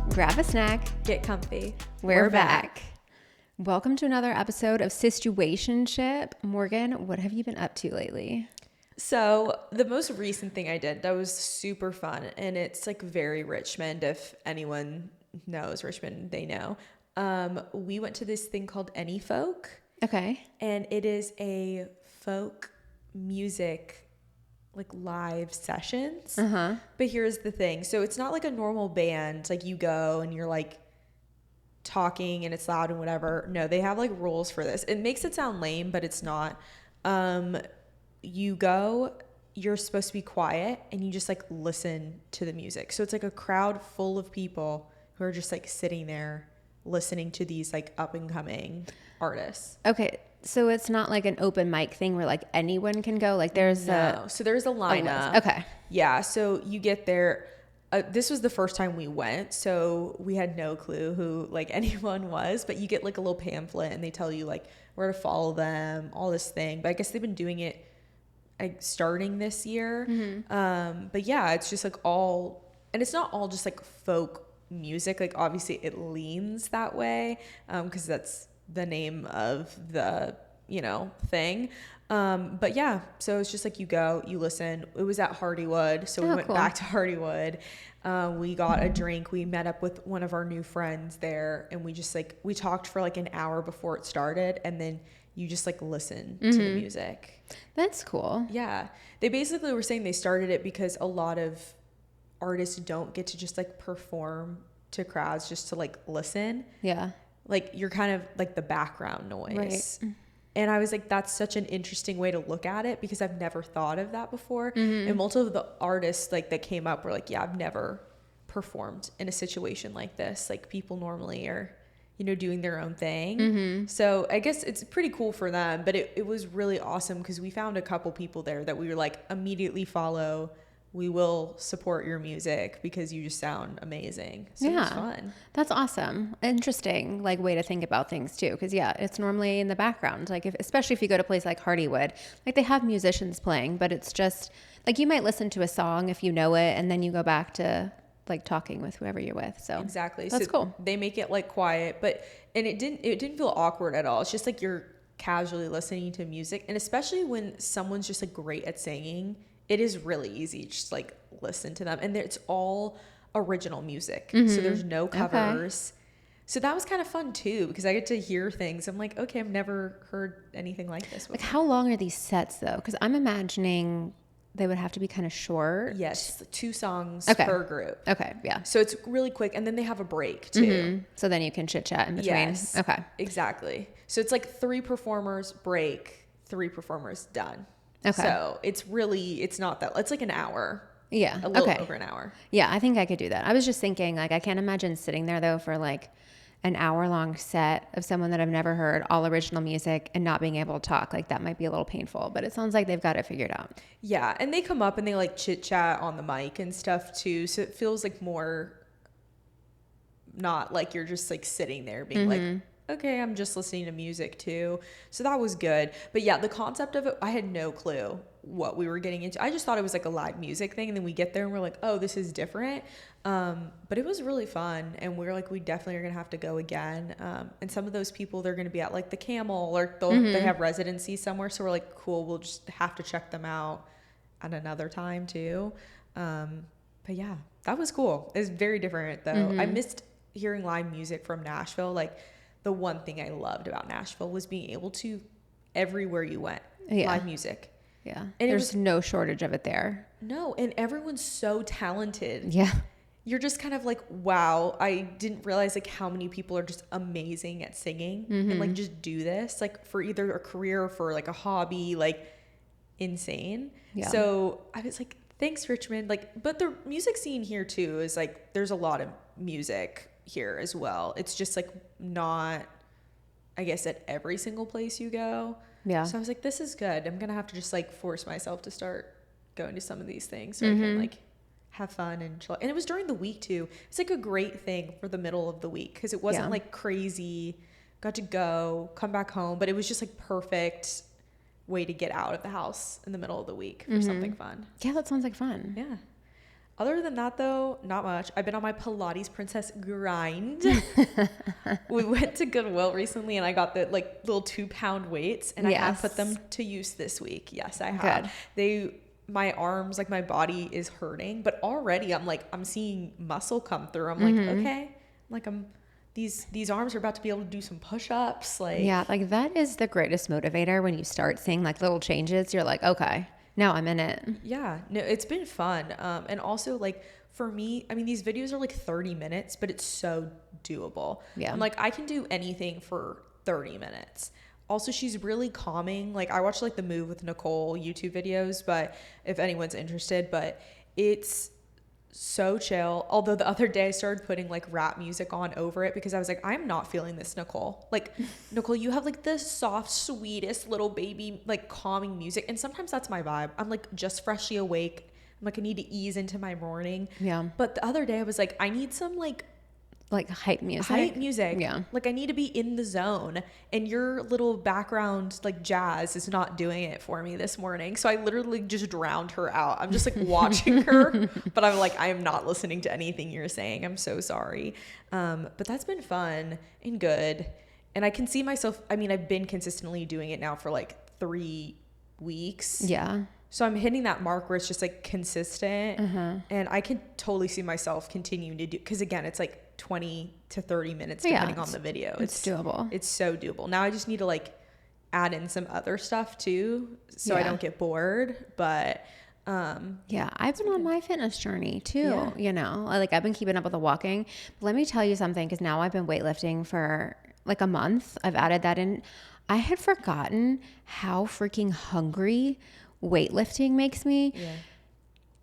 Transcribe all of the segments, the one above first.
Grab a snack. Get comfy. We're back. Welcome to another episode of Situationship. Morgan, what have you been up to lately? So the most recent thing I did that was super fun, and it's like very Richmond. If anyone knows Richmond, they know. We went to this thing called Any Folk. Okay. And it is a folk music like live sessions. But here's the thing. So it's not like a normal band. Like you go and you're like talking and it's loud and whatever. No, they have like rules for this. It makes it sound lame, but it's not. You go, you're supposed to be quiet and you just like listen to the music. So it's like a crowd full of people who are just like sitting there listening to these like up and coming artists. Okay. So it's not like an open mic thing where like anyone can go. Like there's so there's a lineup. Okay. Yeah. So you get there. This was the first time we went, so we had no clue who like anyone was. But you get like a little pamphlet, and they tell you like where to follow them, all this thing. But I guess they've been doing it like starting this year. But yeah, it's just like all, and it's not all just like folk music. Like obviously it leans that way, because that's the name of the thing. But yeah, so it's just like you go, you listen. It was at Hardywood, so we went back to Hardywood. We got a drink. We met up with one of our new friends there, and we just like we talked for like an hour before it started, and then you just like listen to the music. That's cool. Yeah, they basically were saying they started it because a lot of artists don't get to just like perform to crowds just to like listen. Yeah. Like you're kind of like the background noise. Right. And I was like, that's such an interesting way to look at it because I've never thought of that before. And most of the artists like that came up were like, yeah, I've never performed in a situation like this. Like people normally are, doing their own thing. So I guess it's pretty cool for them, but it was really awesome because we found a couple people there that we were like immediately follow. We will support your music because you just sound amazing. So it was fun. That's awesome. Interesting, like way to think about things too. Because yeah, it's normally in the background. Like especially if you go to a place like Hardywood, like they have musicians playing, but it's just like you might listen to a song if you know it, and then you go back to like talking with whoever you're with. So exactly, that's cool. They make it like quiet, and it didn't feel awkward at all. It's just like you're casually listening to music, and especially when someone's just like great at singing. It is really easy to just like listen to them, and it's all original music. So there's no covers. Okay. So that was kind of fun too, because I get to hear things. I'm like, okay, I've never heard anything like this before. Like how long are these sets though? Because I'm imagining they would have to be kind of short. Yes, 2 songs per group. Okay, yeah. So it's really quick, and then they have a break too. So then you can chit chat in between. Yes. Okay. Exactly. So it's like 3 performers, break, 3 performers, done. Okay. So it's not that, it's like an hour. Yeah. A little over an hour. Yeah, I think I could do that. I was just thinking, like, I can't imagine sitting there though for like an hour-long set of someone that I've never heard, all original music, and not being able to talk. Like that might be a little painful, but it sounds like they've got it figured out. Yeah, and they come up and they like chit chat on the mic and stuff too, so it feels like more not like you're just like sitting there being like, okay, I'm just listening to music too. So that was good. But yeah, the concept of it, I had no clue what we were getting into. I just thought it was like a live music thing. And then we get there and we're like, oh, this is different. But it was really fun. And we were like, we definitely are going to have to go again. And some of those people, they're going to be at like the Camel, or they have residency somewhere. So we're like, cool, we'll just have to check them out at another time too. But yeah, that was cool. It was very different though. I missed hearing live music from Nashville. Like, the one thing I loved about Nashville was being able to, everywhere you went, live music. Yeah. And there's no shortage of it there. No. And everyone's so talented. Yeah. You're just kind of like, wow, I didn't realize like how many people are just amazing at singing and like just do this like for either a career or for like a hobby, like insane. Yeah. So I was like, thanks, Richmond. Like, but the music scene here too is like, there's a lot of music here as well. It's just like not, I guess, at every single place you go. Yeah. So I was like, this is good. I'm gonna have to just like force myself to start going to some of these things so I can like have fun and chill. And it was during the week too. It's like a great thing for the middle of the week because it wasn't like crazy. Got to go, come back home, but it was just like perfect way to get out of the house in the middle of the week for something fun. Yeah, that sounds like fun. Yeah. Other than that, though, not much. I've been on my Pilates princess grind. We went to Goodwill recently, and I got the like little 2-pound weights, and I have put them to use this week. Yes, I have. My arms, like my body is hurting, but already I'm seeing muscle come through. I'm like, okay, like these arms are about to be able to do some push-ups. Like, yeah, like that is the greatest motivator when you start seeing like little changes. You're like, okay, now I'm in it. Yeah, no, it's been fun. And also like for me, I mean, these videos are like 30 minutes, but it's so doable. Yeah. I'm like, I can do anything for 30 minutes. Also, she's really calming. Like I watch like the Move with Nicole YouTube videos, but if anyone's interested, but it's so chill. Although the other day I started putting like rap music on over it because I was like, I'm not feeling this, Nicole. Like, Nicole, you have like the soft, sweetest little baby, like calming music. And sometimes that's my vibe. I'm like just freshly awake. I'm like, I need to ease into my morning. Yeah. But the other day I was like, I need some like hype music. Hype music. Yeah. Like I need to be in the zone, and your little background like jazz is not doing it for me this morning. So I literally just drowned her out. I'm just like watching her, but I'm like, I am not listening to anything you're saying. I'm so sorry. But that's been fun and good. And I can see myself, I mean, I've been consistently doing it now for like 3 weeks. Yeah. So I'm hitting that mark where it's just like consistent, and I can totally see myself continuing to do, because again, it's like 20 to 30 minutes depending on the video. It's doable. It's so doable. Now I just need to like add in some other stuff too, so I don't get bored. But yeah, I've been on my fitness journey too. You know, like I've been keeping up with the walking. But let me tell you something, because now I've been weightlifting for like a month. I've added that in. I had forgotten how freaking hungry weightlifting makes me.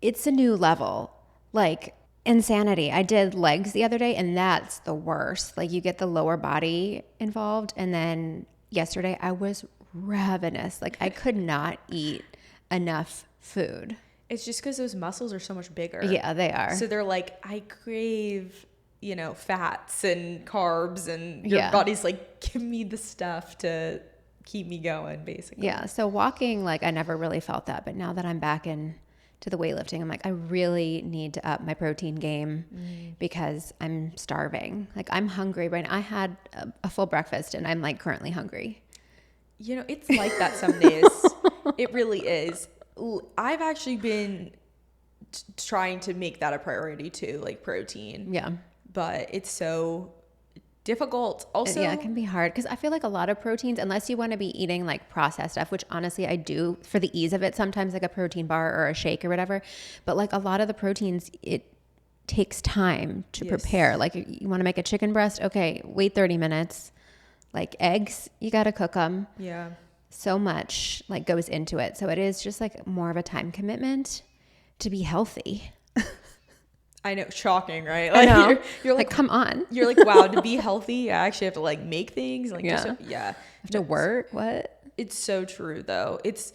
It's a new level, like insanity. I did legs the other day, and that's the worst. Like you get the lower body involved, and then yesterday I was ravenous. Like I could not eat enough food. It's just because those muscles are so much bigger. Yeah, they are. So they're like, I crave, you know, fats and carbs, and your body's like, give me the stuff to keep me going, basically. Yeah. So walking, like I never really felt that, but now that I'm back in to the weightlifting, I'm like, I really need to up my protein game because I'm starving. Like I'm hungry right now. I had a full breakfast and I'm like currently hungry. You know, it's like that some days. It really is. I've actually been trying to make that a priority too, like protein. Yeah. But it's so difficult. Also, yeah, it can be hard because I feel like a lot of proteins, unless you want to be eating like processed stuff, which honestly I do for the ease of it, sometimes like a protein bar or a shake or whatever. But like a lot of the proteins, it takes time to prepare. Like you want to make a chicken breast, okay, wait 30 minutes. Like eggs, you got to cook them. Yeah. So much like goes into it. So it is just like more of a time commitment to be healthy. I know, shocking, right? Like, I know. You're like, come on. You're like, wow, to be healthy, I actually have to like make things. Like, yeah. Have to work. What? It's so true though. It's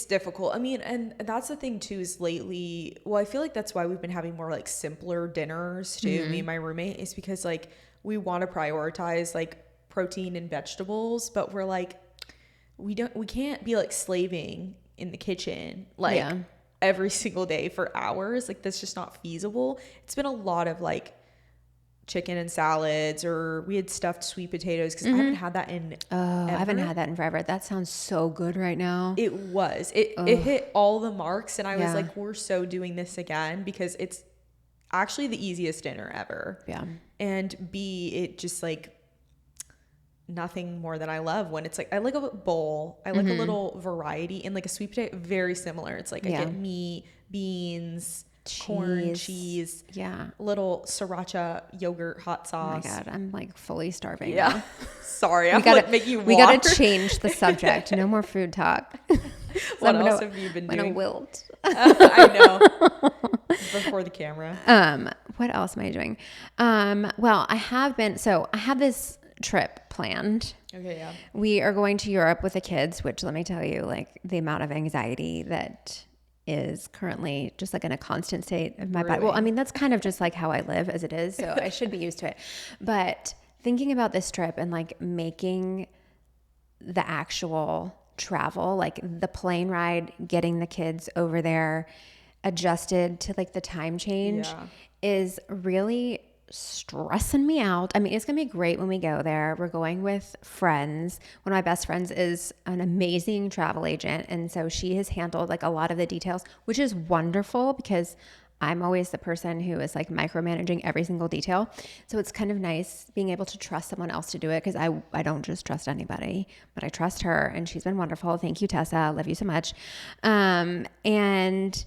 difficult. I mean, and that's the thing too, is lately, well, I feel like that's why we've been having more like simpler dinners too, me and my roommate, is because like we want to prioritize like protein and vegetables, but we're like, we can't be like slaving in the kitchen. Like, every single day for hours. Like that's just not feasible. It's been a lot of like chicken and salads, or we had stuffed sweet potatoes because I haven't had that in I haven't had that in forever. That sounds so good right now. It hit all the marks, and I was like, we're so doing this again because it's actually the easiest dinner ever. Yeah. And B, it just like nothing more than I love when it's like, I like a bowl, I like a little variety, and like a sweet potato, very similar. It's like I get meat, beans, corn, cheese, little siracha yogurt, hot sauce. Oh my God, I'm like fully starving. Yeah. Sorry, I'm like making you water. We gotta change the subject. No more food talk. What else have you been doing? I'm gonna wilt. I know. Before the camera. What else am I doing? Well, I have this trip planned. Okay, yeah. We are going to Europe with the kids, which let me tell you, like the amount of anxiety that is currently just like in a constant state of my body. Well, I mean, that's kind of just like how I live as it is, so I should be used to it. But thinking about this trip and like making the actual travel, like the plane ride, getting the kids over there, adjusted to like the time change is really stressing me out. I mean, it's gonna be great when we go there. We're going with friends. One of my best friends is an amazing travel agent, and so she has handled like a lot of the details, which is wonderful because I'm always the person who is like micromanaging every single detail. So it's kind of nice being able to trust someone else to do it, because I don't just trust anybody, but I trust her, and she's been wonderful. Thank you, Tessa. Love you so much. And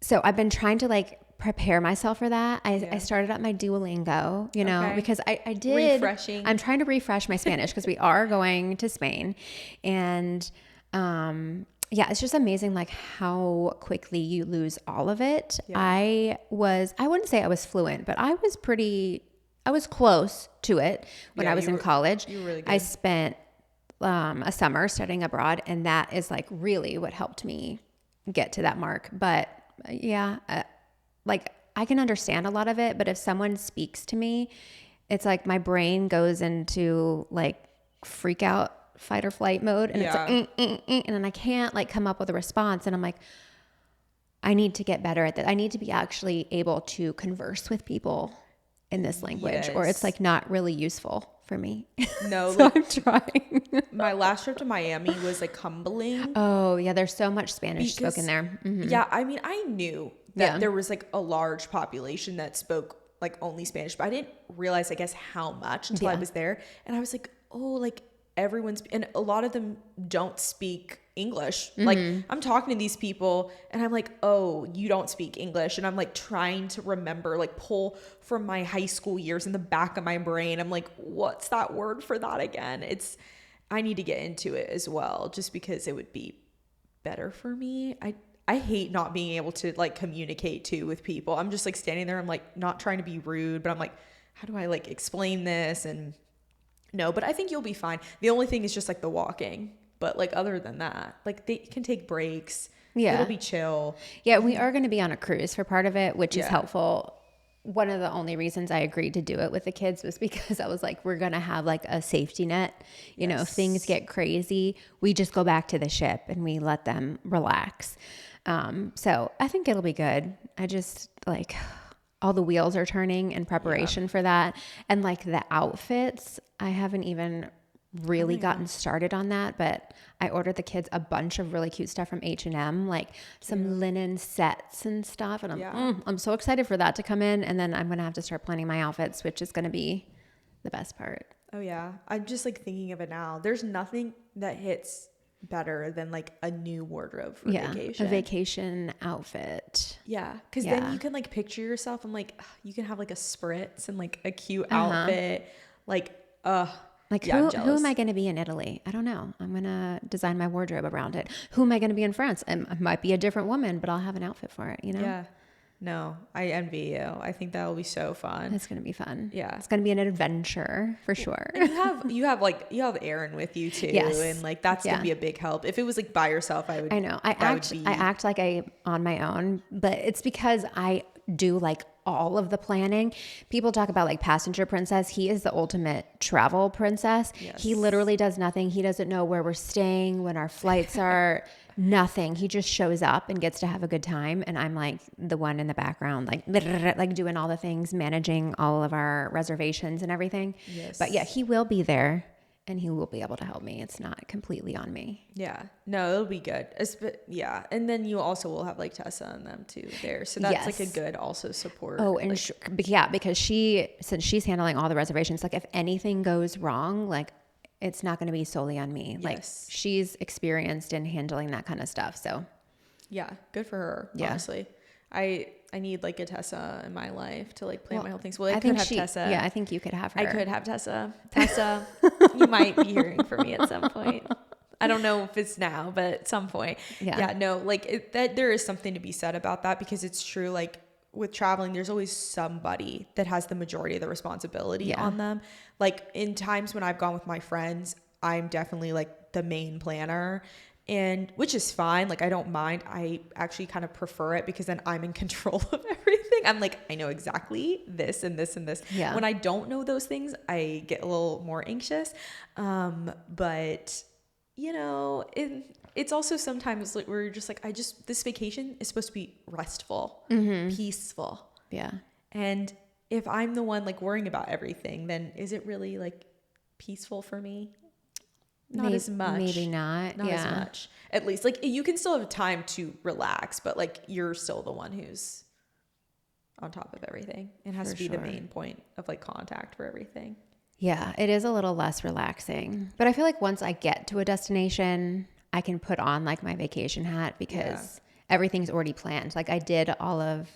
so I've been trying to like prepare myself for that. I started up my Duolingo, you know, because I did. Refreshing. I'm trying to refresh my Spanish because we are going to Spain. And yeah, it's just amazing like how quickly you lose all of it. Yeah. I wouldn't say I was fluent, but I was close to it when I was in college. You were really good. I spent a summer studying abroad, and that is like really what helped me get to that mark. But yeah, like I can understand a lot of it, but if someone speaks to me, it's like my brain goes into like freak out, fight or flight mode, and it's like and then I can't like come up with a response, and I'm like, I need to get better at that. I need to be actually able to converse with people in this language, or it's like not really useful for me. No, so like, I'm trying. My last trip to Miami was like humbling. Oh yeah, there's so much Spanish spoken there. Mm-hmm. Yeah, I mean, I knew that there was like a large population that spoke like only Spanish, but I didn't realize, I guess, how much until I was there. And I was like, oh, like and a lot of them don't speak English. Mm-hmm. Like I'm talking to these people and I'm like, oh, you don't speak English. And I'm like trying to remember, like pull from my high school years in the back of my brain. I'm like, what's that word for that again? I need to get into it as well, just because it would be better for me. I hate not being able to like communicate too with people. I'm just like standing there. I'm like not trying to be rude, but I'm like, how do I like explain this? And no, but I think you'll be fine. The only thing is just like the walking. But like other than that, like they can take breaks. Yeah. It'll be chill. Yeah, we are going to be on a cruise for part of it, which is helpful. One of the only reasons I agreed to do it with the kids was because I was like, we're going to have like a safety net. You know, if things get crazy, we just go back to the ship and we let them relax. So I think it'll be good. I just like all the wheels are turning in preparation for that. And like the outfits, I haven't even really gotten started on that, but I ordered the kids a bunch of really cute stuff from H&M, like some linen sets and stuff. And I'm so excited for that to come in. And then I'm going to have to start planning my outfits, which is going to be the best part. Oh yeah. I'm just like thinking of it now. There's nothing that hits better than like a new wardrobe for vacation. A vacation outfit. Yeah. Cause then you can like picture yourself and like, you can have like a spritz and like a cute outfit. Like, who am I going to be in Italy? I don't know. I'm going to design my wardrobe around it. Who am I going to be in France? I might be a different woman, but I'll have an outfit for it, you know? Yeah. No, I envy you. I think that will be so fun. It's going to be fun. Yeah. It's going to be an adventure for sure. You have Aaron with you too. Yes. And like, that's going to be a big help. If it was like by yourself, I know. I act like I on my own, but it's because I do like all of the planning. People talk about like passenger princess. He is the ultimate travel princess. Yes. He literally does nothing. He doesn't know where we're staying, when our flights are, nothing. He just shows up and gets to have a good time. And I'm like the one in the background, like doing all the things, managing all of our reservations and everything. Yes. But yeah, he will be there. And he will be able to help me. It's not completely on me. Yeah. No, it'll be good. Yeah. And then you also will have like Tessa and them too there. So that's like a good also support. Oh, and because since she's handling all the reservations, like if anything goes wrong, like it's not going to be solely on me. Yes. Like she's experienced in handling that kind of stuff. So yeah, good for her. Yeah. Honestly. I need like a Tessa in my life to like plan my whole things. Well, I could have Tessa. Yeah, I think you could have her. I could have Tessa. Tessa, you might be hearing from me at some point. I don't know if it's now, but at some point. Yeah. No, like that there is something to be said about that, because it's true. Like with traveling, there's always somebody that has the majority of the responsibility on them. Like in times when I've gone with my friends, I'm definitely like the main planner. And which is fine. Like I don't mind. I actually kind of prefer it, because then I'm in control of everything. I'm like, I know exactly this and this and this. Yeah. When I don't know those things, I get a little more anxious. But you know, it's also sometimes like we're just like, this vacation is supposed to be restful, peaceful. Yeah. And if I'm the one like worrying about everything, then is it really like peaceful for me? Not as much. Maybe not. Not as much. At least like you can still have time to relax, but like you're still the one who's on top of everything. It has to be the main point of like contact for everything. Yeah, it is a little less relaxing. But I feel like once I get to a destination, I can put on like my vacation hat because everything's already planned. Like I did all of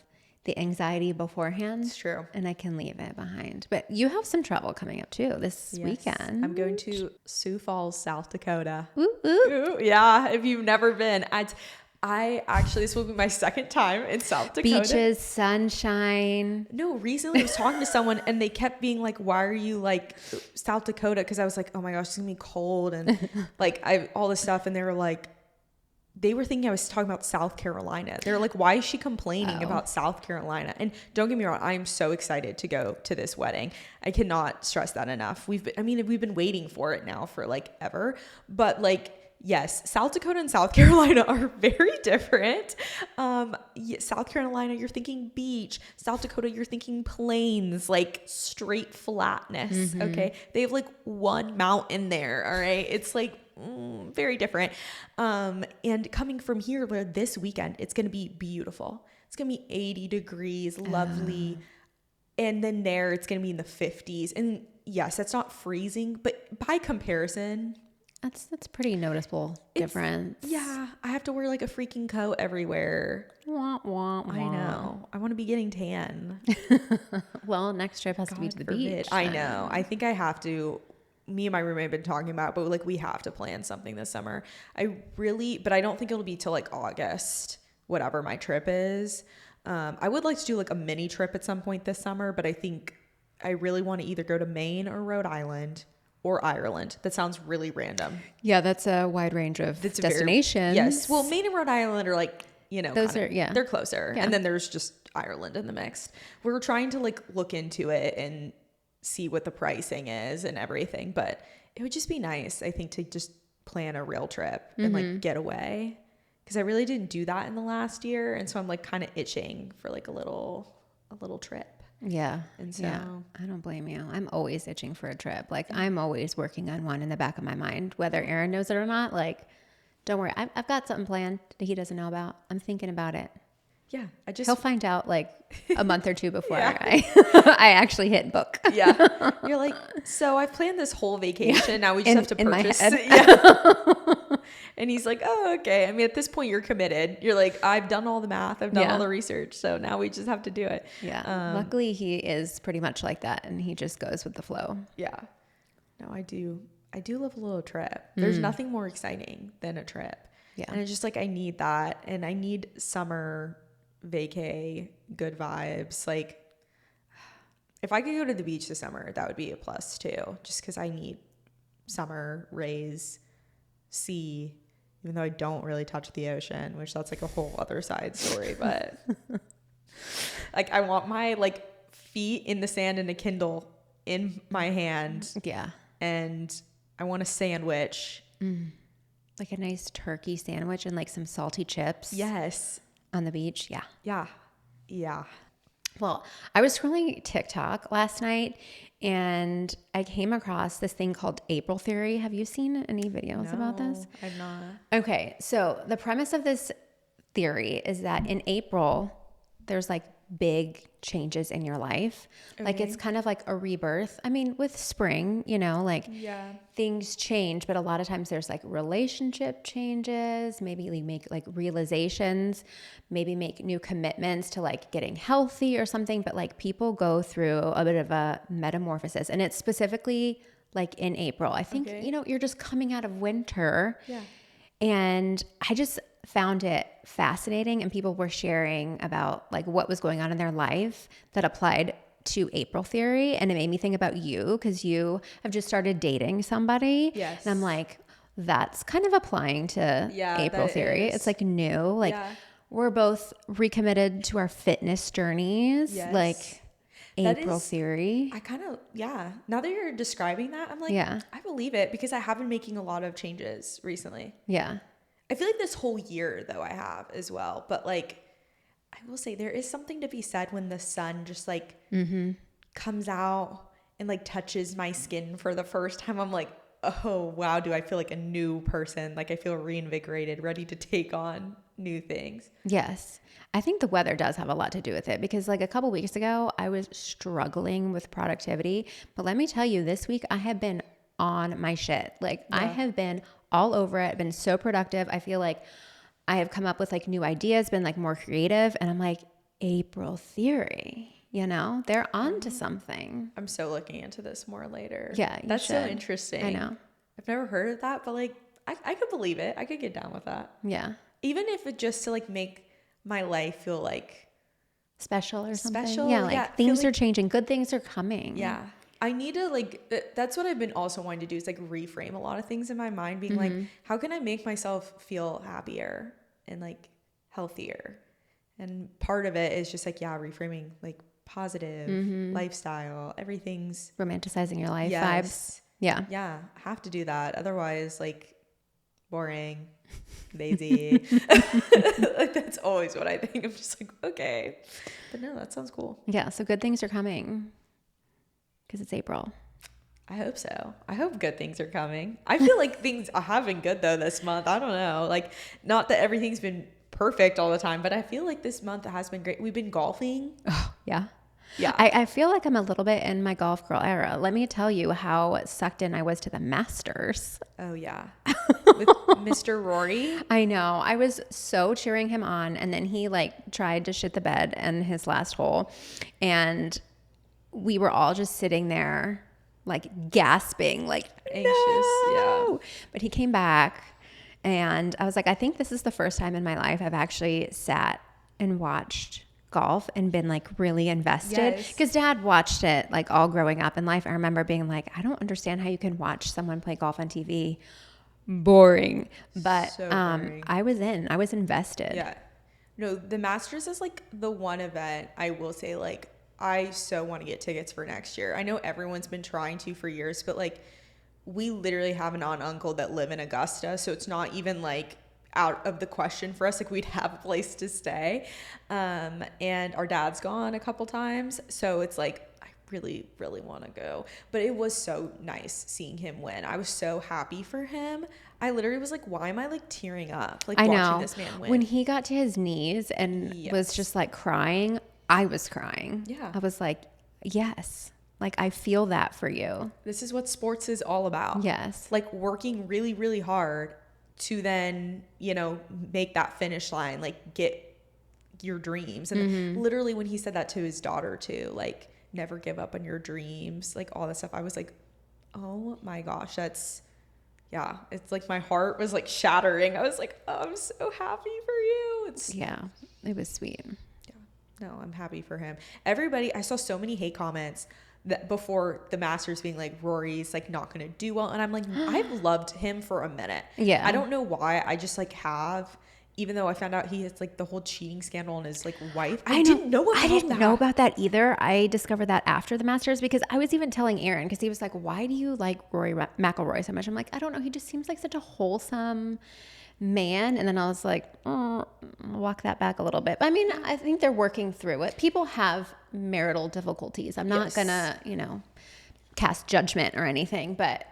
the anxiety beforehand. It's true. And I can leave it behind. But you have some travel coming up too this weekend. I'm going to Sioux Falls, South Dakota. Ooh, ooh. Yeah, if you've never been. I actually, this will be my second time in South Dakota. Beaches, sunshine. No, recently I was talking to someone and they kept being like, why are you like South Dakota? Because I was like, oh my gosh, it's going to be cold. And like all this stuff. And they were like, they were thinking I was talking about South Carolina. They're like, why is she complaining about South Carolina? And don't get me wrong, I'm so excited to go to this wedding. I cannot stress that enough. We've been waiting for it now for like ever. But like, yes, South Dakota and South Carolina are very different. South Carolina, you're thinking beach. South Dakota, you're thinking plains, like straight flatness. Okay. They have like one mountain there. All right. It's like, very different. And coming from here, where this weekend, it's going to be beautiful. It's going to be 80 degrees, lovely. And then there, it's going to be in the 50s. And yes, that's not freezing, but by comparison, that's pretty noticeable difference. Yeah. I have to wear like a freaking coat everywhere. Wah, wah, wah. I know. I want to be getting tan. Well, next trip has to be to the beach. I know. I think I have to. Me and my roommate have been talking about, but like we have to plan something this summer. But I don't think it'll be till like August, whatever my trip is. I would like to do like a mini trip at some point this summer, but I think I really want to either go to Maine or Rhode Island or Ireland. That sounds really random. Yeah, that's a wide range of destinations. Yes. Well, Maine and Rhode Island are like, you know, they're closer. Yeah. And then there's just Ireland in the mix. We're trying to like look into it and see what the pricing is and everything, but it would just be nice, I think, to just plan a real trip and like get away, because I really didn't do that in the last year, and so I'm like kind of itching for like a little trip. Yeah. And so I don't blame you. I'm always itching for a trip. Like I'm always working on one in the back of my mind, whether Aaron knows it or not. Like, don't worry, I've got something planned that he doesn't know about. I'm thinking about it. Yeah, he'll find out like a month or two before I actually hit book. Yeah, you're like, so I've planned this whole vacation. Now we just have to purchase. Yeah. And he's like, oh, okay. I mean, at this point, you're committed. You're like, I've done all the math. I've done all the research. So now we just have to do it. Yeah. Luckily, he is pretty much like that, and he just goes with the flow. Yeah. No, I do love a little trip. There's nothing more exciting than a trip. Yeah. And it's just like, I need that, and I need summer vacay, good vibes. Like if I could go to the beach this summer, that would be a plus too, just because I need summer, rays, sea, even though I don't really touch the ocean, which that's like a whole other side story. But like I want my like feet in the sand and a Kindle in my hand. Yeah. And I want a sandwich. Like a nice turkey sandwich and like some salty chips. Yes. On the beach. Yeah. Yeah. Yeah. Well, I was scrolling TikTok last night and I came across this thing called April theory. Have you seen any videos about this? I've not. Okay. So the premise of this theory is that in April, there's like big changes in your life. Okay. Like it's kind of like a rebirth. I mean, with spring, you know, like things change, but a lot of times there's like relationship changes. Maybe you make like realizations, maybe make new commitments to like getting healthy or something. But like people go through a bit of a metamorphosis, and it's specifically like in April. I think, you know, you're just coming out of winter. Yeah. And I just found it fascinating, and people were sharing about like what was going on in their life that applied to April theory. And it made me think about you, because you have just started dating somebody. Yes. And I'm like, that's kind of applying to April theory. It's like new, like we're both recommitted to our fitness journeys. Yes. Like April theory. I kind of, yeah. Now that you're describing that, I'm like, Yeah. I believe it because I have been making a lot of changes recently. Yeah. I feel like this whole year, though, I have as well. But like, I will say there is something to be said when the sun just like comes out and like touches my skin for the first time. I'm like, oh, wow, do I feel like a new person? Like I feel reinvigorated, ready to take on new things. Yes. I think the weather does have a lot to do with it because like a couple weeks ago, I was struggling with productivity. But let me tell you, this week I have been on my shit. Like I have been all over it, been so productive. I feel like I have come up with like new ideas, been like more creative. And I'm like, April theory, you know, they're on to something. I'm so looking into this more later. Yeah, you that's so should. interesting. I know. I've never heard of that, but like I could believe it. I could get down with that. Yeah. Even if it just to like make my life feel like Special or something. special. Yeah, like things are changing. Good things are coming. Yeah. I need to like, that's what I've been also wanting to do is like reframe a lot of things in my mind, being like, how can I make myself feel happier and like healthier? And part of it is just like, yeah, reframing like positive lifestyle, everything's Romanticizing your life yes. vibes. Yeah. Yeah. I have to do that. Otherwise, like boring, lazy. Like that's always what I think. I'm just like, okay. But no, that sounds cool. Yeah. So good things are coming because it's April. I hope so. I hope good things are coming. I feel like things have been good though this month. I don't know. Like not that everything's been perfect all the time, but I feel like this month has been great. We've been golfing. Oh, yeah. Yeah. I feel like I'm a little bit in my golf girl era. Let me tell you how sucked in I was to the Masters. Oh yeah. With Mr. Rory. I know. I was so cheering him on, and then he like tried to shit the bed in his last hole, and we were all just sitting there like gasping, like Anxious. no! Yeah. But he came back, and I was like, I think this is the first time in my life I've actually sat and watched golf and been like really invested because dad watched it like all growing up in life. I remember being like, I don't understand how you can watch someone play golf on TV. Boring. But So boring. I was invested. Yeah. No, the Masters is like the one event I will say like I so want to get tickets for next year. I know everyone's been trying to for years, but like we literally have an aunt and uncle that live in Augusta, so it's not even like out of the question for us. Like we'd have a place to stay. And our dad's gone a couple times, so it's like I really, really want to go. But it was so nice seeing him win. I was so happy for him. I literally was like, why am I like tearing up? Like I watching know. this man win. When he got to his knees and was just like crying, I was crying. Yeah. I was like, yes. Like I feel that for you. This is what sports is all about. Yes. Like working really, really hard to then, you know, make that finish line, like get your dreams. And literally when he said that to his daughter too, like never give up on your dreams, like all that stuff, I was like, oh my gosh, that's, yeah, it's like my heart was like shattering. I was like, oh, I'm so happy for you. Yeah, it was sweet. Yeah, no, I'm happy for him. Everybody, I saw so many hate comments that before the Masters being like, Rory's like not gonna do well, and I'm like, I've loved him for a minute. Yeah, I don't know why, I just like have, even though I found out he has like the whole cheating scandal on his like wife. I didn't know about that either. I discovered that after the Masters because I was even telling Aaron because he was like, why do you like Rory McIlroy so much? I'm like, I don't know, he just seems like such a wholesome man. And then I was like, oh, I'll walk that back a little bit. But I mean, I think they're working through it. People have marital difficulties. I'm not gonna, you know, cast judgment or anything, but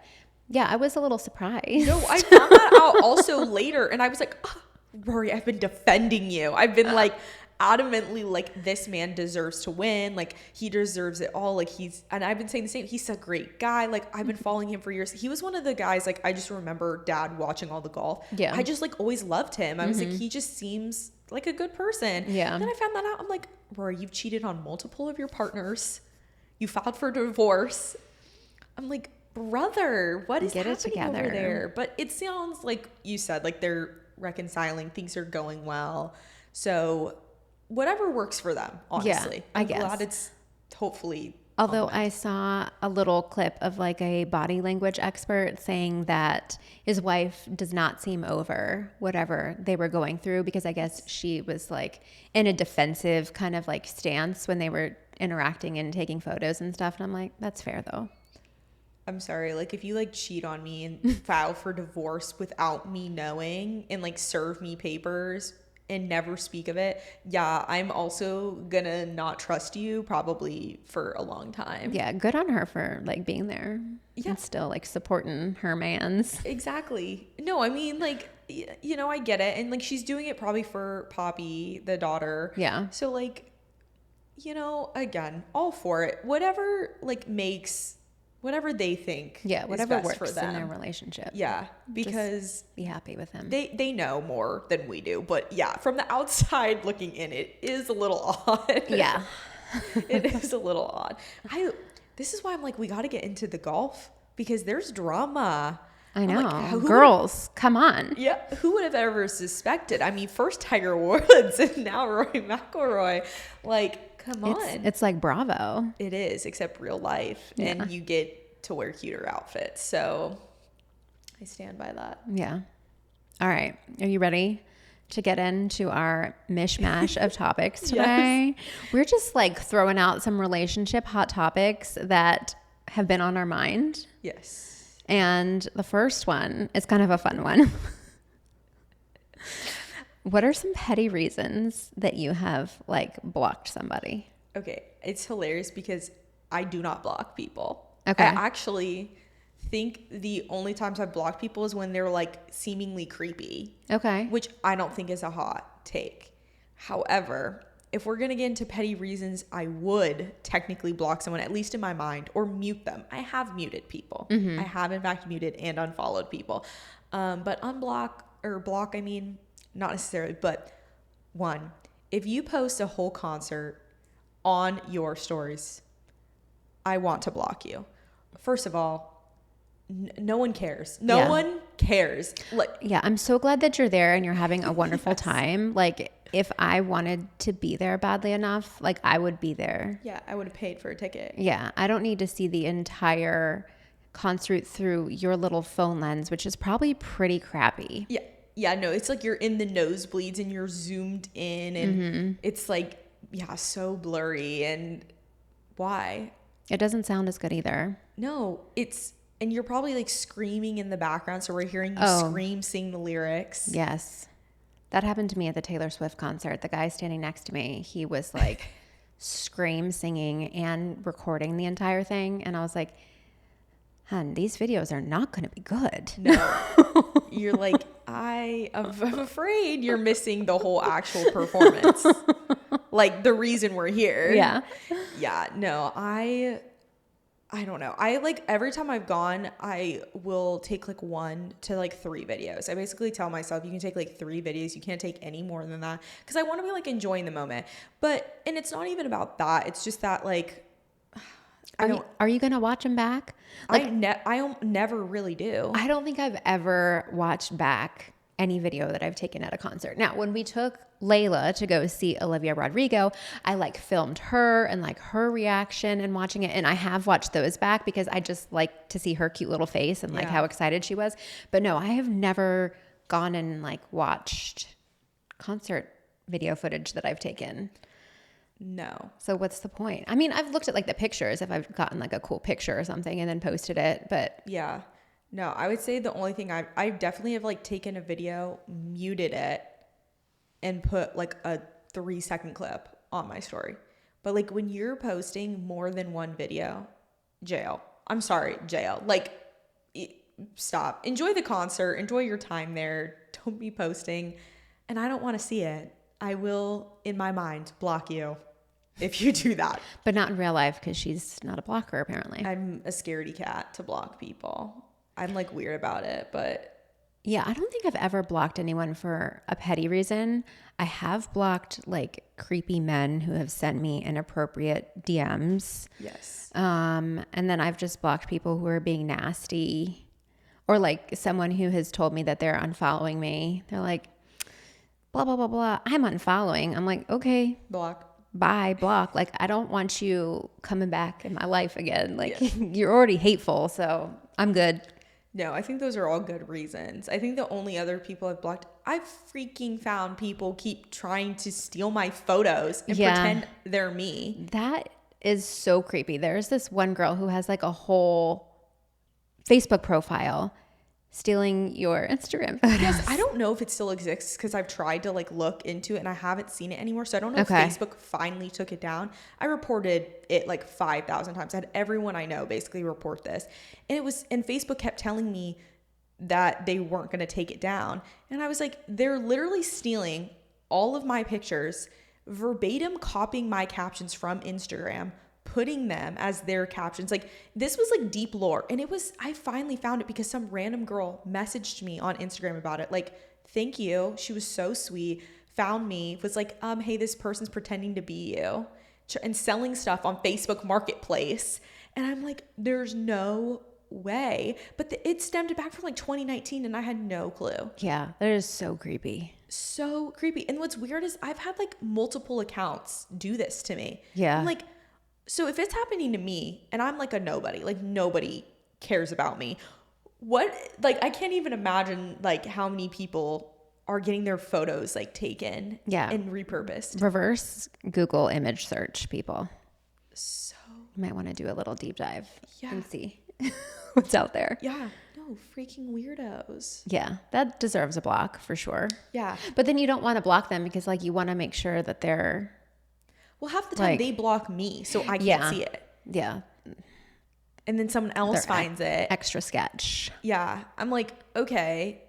yeah, I was a little surprised. No, I found that out also later, and I was like, oh, Rory, I've been defending you. I've been like adamantly like, this man deserves to win, like he deserves it all, like and I've been saying the same, he's a great guy, like I've been following him for years. He was one of the guys, like I just remember dad watching all the golf. I just like always loved him. I was like, he just seems like a good person. Then I found that out. I'm like, Rory, you've cheated on multiple of your partners, you filed for divorce. I'm like, brother, what is happening over there? But it sounds like you said, like they're reconciling, things are going well, so whatever works for them, honestly. I'm glad it's hopefully. Although I saw a little clip of like a body language expert saying that his wife does not seem over whatever they were going through because I guess she was like in a defensive kind of like stance when they were interacting and taking photos and stuff. And I'm like, that's fair though. I'm sorry, like if you like cheat on me and file for divorce without me knowing and like serve me papers and never speak of it, yeah, I'm also gonna not trust you probably for a long time. Yeah, good on her for like being there. Yeah. And still like supporting her mans. Exactly. No, I mean like you know, I get it, and like she's doing it probably for Poppy, the daughter. Yeah. So like, you know, again, all for it. Whatever like makes whatever they think whatever is best works for them in their relationship. Yeah, because just be happy with him. they know more than we do, but yeah, from the outside looking in, it is a little odd. Yeah. It is a little odd. This is why I'm like, we got to get into the golf because there's drama. I know. Like, girls, come on. Yeah, who would have ever suspected? I mean, first Tiger Woods and now Rory McIlroy. Like, come on. It's like Bravo. It is, except real life. Yeah. And you get to wear cuter outfits. So I stand by that. Yeah. All right. Are you ready to get into our mishmash of topics today? Yes. We're just like throwing out some relationship hot topics that have been on our mind. Yes. And the first one is kind of a fun one. What are some petty reasons that you have like blocked somebody? Okay. It's hilarious because I do not block people. Okay. I actually think the only times I've blocked people is when they're like seemingly creepy. Okay. Which I don't think is a hot take. However, if we're going to get into petty reasons, I would technically block someone, at least in my mind, or mute them. I have muted people. Mm-hmm. I have in fact muted and unfollowed people. But block, I mean, not necessarily, but one, if you post a whole concert on your stories, I want to block you. First of all, no one cares. No one cares. Like, yeah, I'm so glad that you're there and you're having a wonderful yes. time. Like, if I wanted to be there badly enough, like I would be there. Yeah, I would have paid for a ticket. Yeah, I don't need to see the entire concert through your little phone lens, which is probably pretty crappy. Yeah. Yeah, no, it's like you're in the nosebleeds and you're zoomed in and it's like, yeah, so blurry. And why? It doesn't sound as good either. No, and you're probably like screaming in the background. So we're hearing you scream, sing the lyrics. Yes. That happened to me at the Taylor Swift concert. The guy standing next to me, he was like scream singing and recording the entire thing. And I was like, hun, these videos are not going to be good. No. You're like, I'm afraid you're missing the whole actual performance. Like the reason we're here. Yeah. Yeah. No, I don't know. I like every time I've gone, I will take like 1 to like 3 videos. I basically tell myself you can take like 3 videos. You can't take any more than that because I want to be like enjoying the moment. And it's not even about that. It's just that like, are you going to watch them back? Like, I never really do. I don't think I've ever watched back any video that I've taken at a concert. Now, when we took Layla to go see Olivia Rodrigo, I like filmed her and like her reaction and watching it. And I have watched those back because I just like to see her cute little face and like how excited she was. But no, I have never gone and like watched concert video footage that I've taken. No. So what's the point? I mean, I've looked at like the pictures if I've gotten like a cool picture or something and then posted it, but yeah. No, I would say the only thing I definitely have like taken a video, muted it, and put like a 3-second clip on my story. But like when you're posting more than one video, jail. I'm sorry, jail. Like, stop. Enjoy the concert. Enjoy your time there. Don't be posting. And I don't want to see it. I will, in my mind, block you if you do that. But not in real life because she's not a blocker, apparently. I'm a scaredy cat to block people. I'm like weird about it, but yeah, I don't think I've ever blocked anyone for a petty reason. I have blocked like creepy men who have sent me inappropriate DMs. Yes. And then I've just blocked people who are being nasty, or like someone who has told me that they're unfollowing me. They're like, blah, blah, blah, blah. I'm unfollowing. I'm like, okay. Block. Bye, block. Like, I don't want you coming back in my life again. Like, you're already hateful, so I'm good. No, I think those are all good reasons. I think the only other people I've blocked, I've freaking found people keep trying to steal my photos and pretend they're me. That is so creepy. There's this one girl who has like a whole Facebook profile stealing your Instagram photos. Yes, I don't know if it still exists because I've tried to like look into it and I haven't seen it anymore. So I don't know Okay. if Facebook finally took it down. I reported it like 5,000 times. I had everyone I know basically report this. And Facebook kept telling me that they weren't going to take it down. And I was like, they're literally stealing all of my pictures, verbatim copying my captions from Instagram, putting them as their captions. Like, this was like deep lore. And I finally found it because some random girl messaged me on Instagram about it. Like, thank you. She was so sweet. Found me, was like, hey, this person's pretending to be you and selling stuff on Facebook Marketplace. And I'm like, there's no way. But it stemmed back from like 2019 and I had no clue. Yeah, that is so creepy. So creepy. And what's weird is I've had like multiple accounts do this to me. Yeah. I'm like, so if it's happening to me and I'm like a nobody, like nobody cares about me, I can't even imagine like how many people are getting their photos like taken and repurposed. Reverse Google image search, people. So You might want to do a little deep dive and see what's out there. Yeah. No, freaking weirdos. Yeah, that deserves a block for sure. Yeah. But then you don't want to block them because like you want to make sure that they're... Well, half the time like, they block me, so I can't see it. Yeah. And then someone else finds it. Extra sketch. Yeah. I'm like, okay,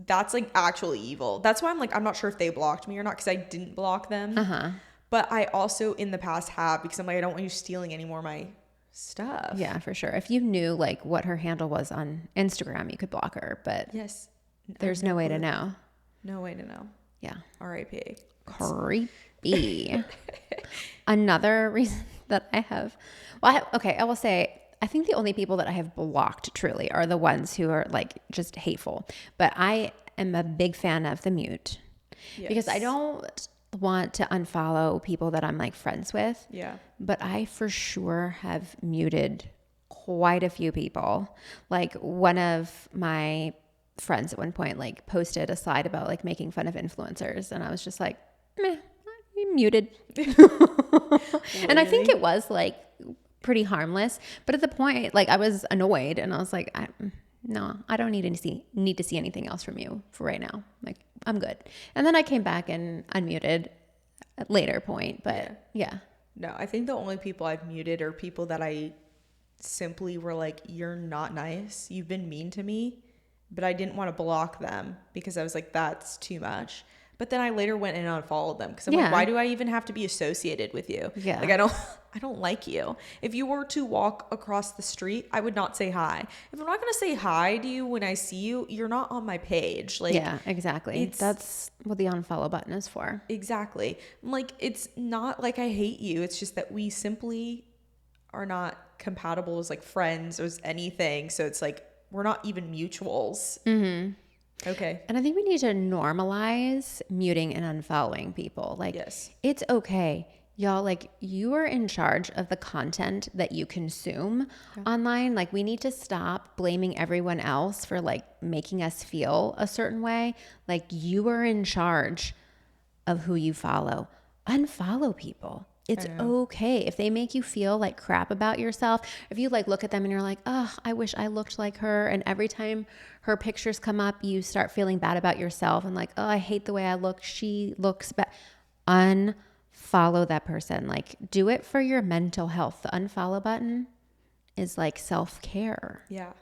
that's like actually evil. That's why I'm like, I'm not sure if they blocked me or not because I didn't block them. But I also in the past have because I'm like, I don't want you stealing any more of my stuff. Yeah, for sure. If you knew like what her handle was on Instagram, you could block her. But yes, there's no way to know. No way to know. Yeah. R.I.P. Creepy. Another reason that I have, I will say, I think the only people that I have blocked truly are the ones who are like just hateful. But I am a big fan of the mute because I don't want to unfollow people that I'm like friends with. Yeah. But I for sure have muted quite a few people. Like one of my friends at one point like posted a slide about like making fun of influencers and I was just like, meh, you muted. And I think it was like pretty harmless, but at the point like I was annoyed and I was like, no, I don't need to see anything else from you for right now. Like I'm good. And then I came back and unmuted at later point, but yeah. No, I think the only people I've muted are people that I simply were like, you're not nice. You've been mean to me, but I didn't want to block them because I was like, that's too much. But then I later went and unfollowed them because I'm like, why do I even have to be associated with you? Yeah. Like I don't like you. If you were to walk across the street, I would not say hi. If I'm not going to say hi to you when I see you, you're not on my page. Like, yeah, exactly. That's what the unfollow button is for. Exactly. I'm like, it's not like I hate you. It's just that we simply are not compatible as like friends or as anything. So it's like, we're not even mutuals. Mm-hmm. Okay. And I think we need to normalize muting and unfollowing people. Like, it's okay. Y'all, like, you are in charge of the content that you consume online. Like, we need to stop blaming everyone else for, like, making us feel a certain way. Like, you are in charge of who you follow. Unfollow people. It's okay. If they make you feel like crap about yourself, if you like look at them and you're like, oh, I wish I looked like her. And every time her pictures come up, you start feeling bad about yourself and like, oh, I hate the way I look. She looks bad. Unfollow that person. Like, do it for your mental health. The unfollow button is like self-care. Yeah.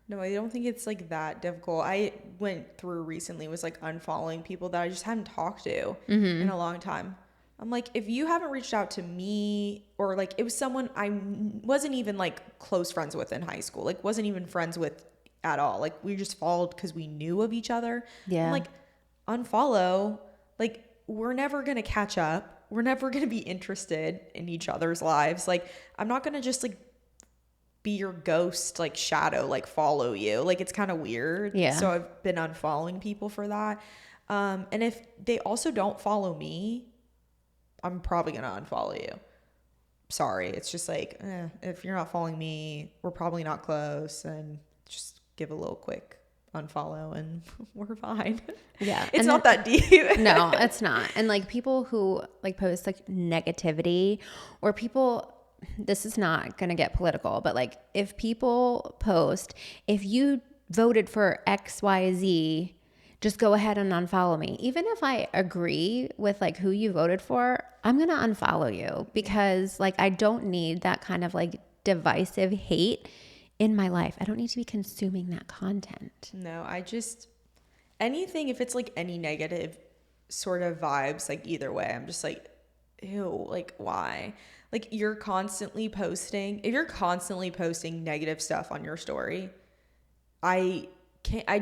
No, I don't think it's like that difficult. I went through recently was like unfollowing people that I just hadn't talked to in a long time. I'm like, if you haven't reached out to me or like it was someone I wasn't even like close friends with in high school, like wasn't even friends with at all. Like we just followed because we knew of each other. Yeah. I'm like, unfollow. Like we're never going to catch up. We're never going to be interested in each other's lives. Like I'm not going to just like be your ghost, like shadow, like follow you. Like it's kind of weird. Yeah. So I've been unfollowing people for that. And if they also don't follow me, I'm probably going to unfollow you. Sorry. It's just like, if you're not following me, we're probably not close and just give a little quick unfollow and we're fine. Yeah. It's not that deep. No, it's not. And like people who like post like negativity or people this is not going to get political, but like if people post, if you voted for XYZ, just go ahead and unfollow me. Even if I agree with like who you voted for, I'm going to unfollow you because like I don't need that kind of like divisive hate in my life. I don't need to be consuming that content. No, I just, anything, if it's like any negative sort of vibes, like either way, I'm just like, ew, like why? Like you're constantly posting, if you're constantly posting negative stuff on your story, I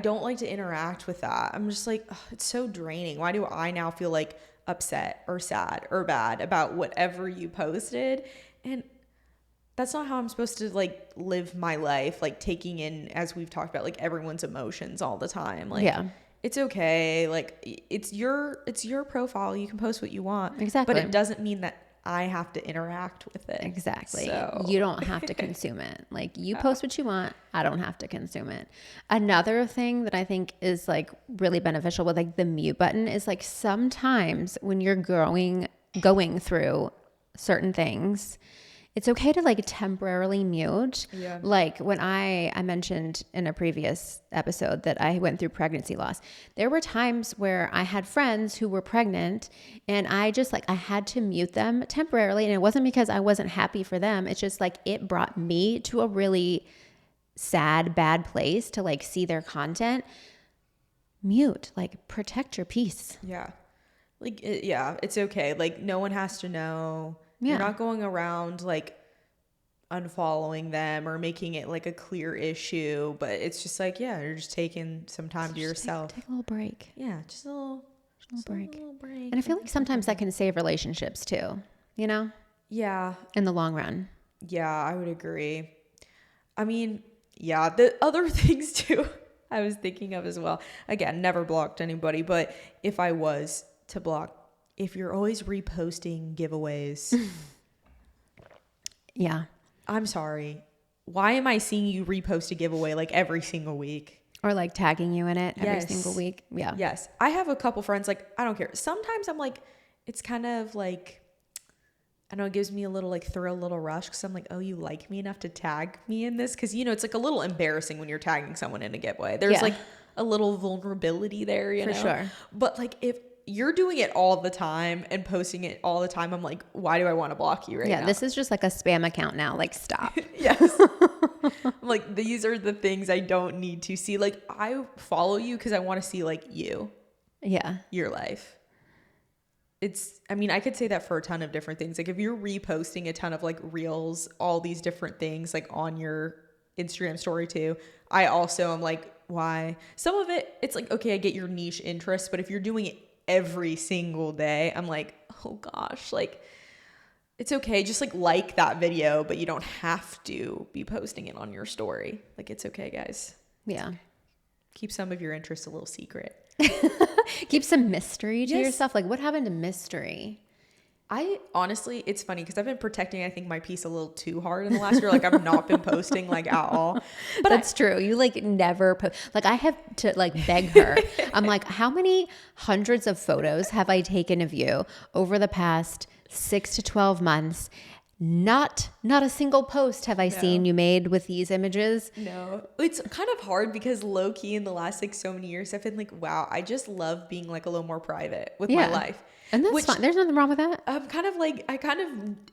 don't like to interact with that. I'm just like, ugh, it's so draining. Why do I now feel like upset or sad or bad about whatever you posted? And that's not how I'm supposed to like live my life, like taking in, as we've talked about, like everyone's emotions all the time. Like, yeah, it's okay. Like it's your profile. You can post what you want. exactly. But it doesn't mean that I have to interact with it. Exactly. So. You don't have to consume it. Like you post what you want. I don't have to consume it. Another thing that I think is like really beneficial with like the mute button is like sometimes when you're going through certain things, it's okay to like temporarily mute. Yeah. Like when I mentioned in a previous episode that I went through pregnancy loss, there were times where I had friends who were pregnant and I just like, I had to mute them temporarily. And it wasn't because I wasn't happy for them. It's just like, it brought me to a really sad, bad place to like see their content. Mute, like protect your peace. Yeah. Like, yeah, it's okay. Like no one has to know. Yeah. You're not going around like unfollowing them or making it like a clear issue, but it's just like, yeah, you're just taking some time to yourself. Take a little break. Yeah, just a little break. And I feel like sometimes that can save relationships too, you know? Yeah. In the long run. Yeah, I would agree. I mean, yeah, the other things too, I was thinking of as well. Again, never blocked anybody, but if I was to block, if you're always reposting giveaways, yeah, I'm sorry. Why am I seeing you repost a giveaway like every single week? or like tagging you in it every Yes. single week. Yeah. Yes. I have a couple friends, like, I don't care. Sometimes I'm like, it's kind of like, I don't know, it gives me a little like thrill, a little rush because I'm like, oh, you like me enough to tag me in this? Because, you know, it's like a little embarrassing when you're tagging someone in a giveaway. There's like a little vulnerability there, you know? For sure. But like if you're doing it all the time and posting it all the time, I'm like, why do I want to block you right now? Yeah, this is just like a spam account now. Like, stop. Yes. I'm like, these are the things I don't need to see. Like, I follow you because I want to see like you. Yeah. Your life. I mean, I could say that for a ton of different things. Like if you're reposting a ton of like reels, all these different things like on your Instagram story too, I also am like, why? Some of it, it's like, okay, I get your niche interest, but if you're doing it every single day, I'm like, oh gosh, like it's okay. Just like that video, but you don't have to be posting it on your story. Like it's okay, guys. Yeah. Keep some of your interests a little secret. Keep some mystery to Yes. yourself. Like, what happened to mystery? I honestly, it's funny because I've been protecting, I think, my piece a little too hard in the last year. Like I've not been posting like at all. But that's true. You like never post. Like I have to like beg her. I'm like, how many hundreds of photos have I taken of you over the past 6 to 12 months? Not a single post have I seen you made with these images. No, it's kind of hard because low key in the last like so many years, I've been like, wow, I just love being like a little more private with my life. And that's fine. There's nothing wrong with that. I'm kind of like,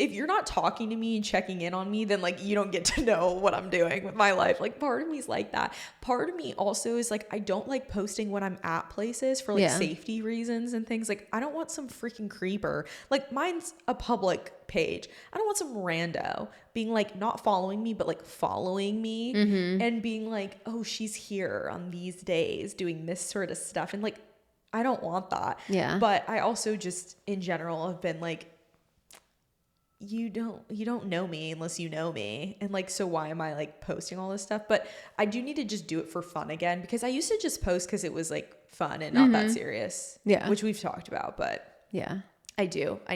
if you're not talking to me and checking in on me, then like you don't get to know what I'm doing with my life. Like part of me's like that. Part of me also is like, I don't like posting when I'm at places for like safety reasons and things. Like I don't want some freaking creeper. Like mine's a public page. I don't want some rando being like not following me, but like following me and being like, oh, she's here on these days doing this sort of stuff. And like, I don't want that. Yeah. But I also just in general have been like, you don't know me unless you know me. And like, so why am I like posting all this stuff? But I do need to just do it for fun again because I used to just post because it was like fun and not that serious. Yeah. Which we've talked about, but yeah. I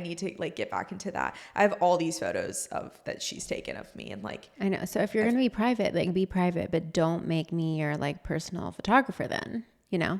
need to like get back into that. I have all these photos that she's taken of me and like. I know. So if you're going to be private, like be private, but don't make me your like personal photographer then, you know?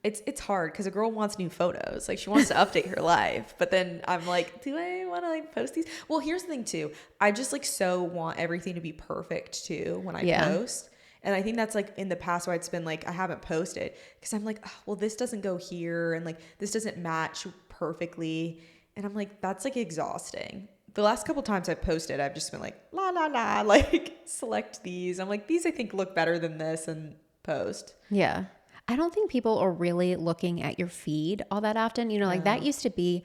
it's hard because a girl wants new photos. Like, she wants to update her life. But then I'm like, do I want to like post these? Well, here's the thing too. I just like so want everything to be perfect too when I post. And I think that's like in the past why it's been like I haven't posted because I'm like, oh, well, this doesn't go here and like this doesn't match perfectly. And I'm like, that's like exhausting. The last couple times I've posted, I've just been like, la la la, like select these. I'm like, these I think look better than this, and post. Yeah. I don't think people are really looking at your feed all that often. You know, like that used to be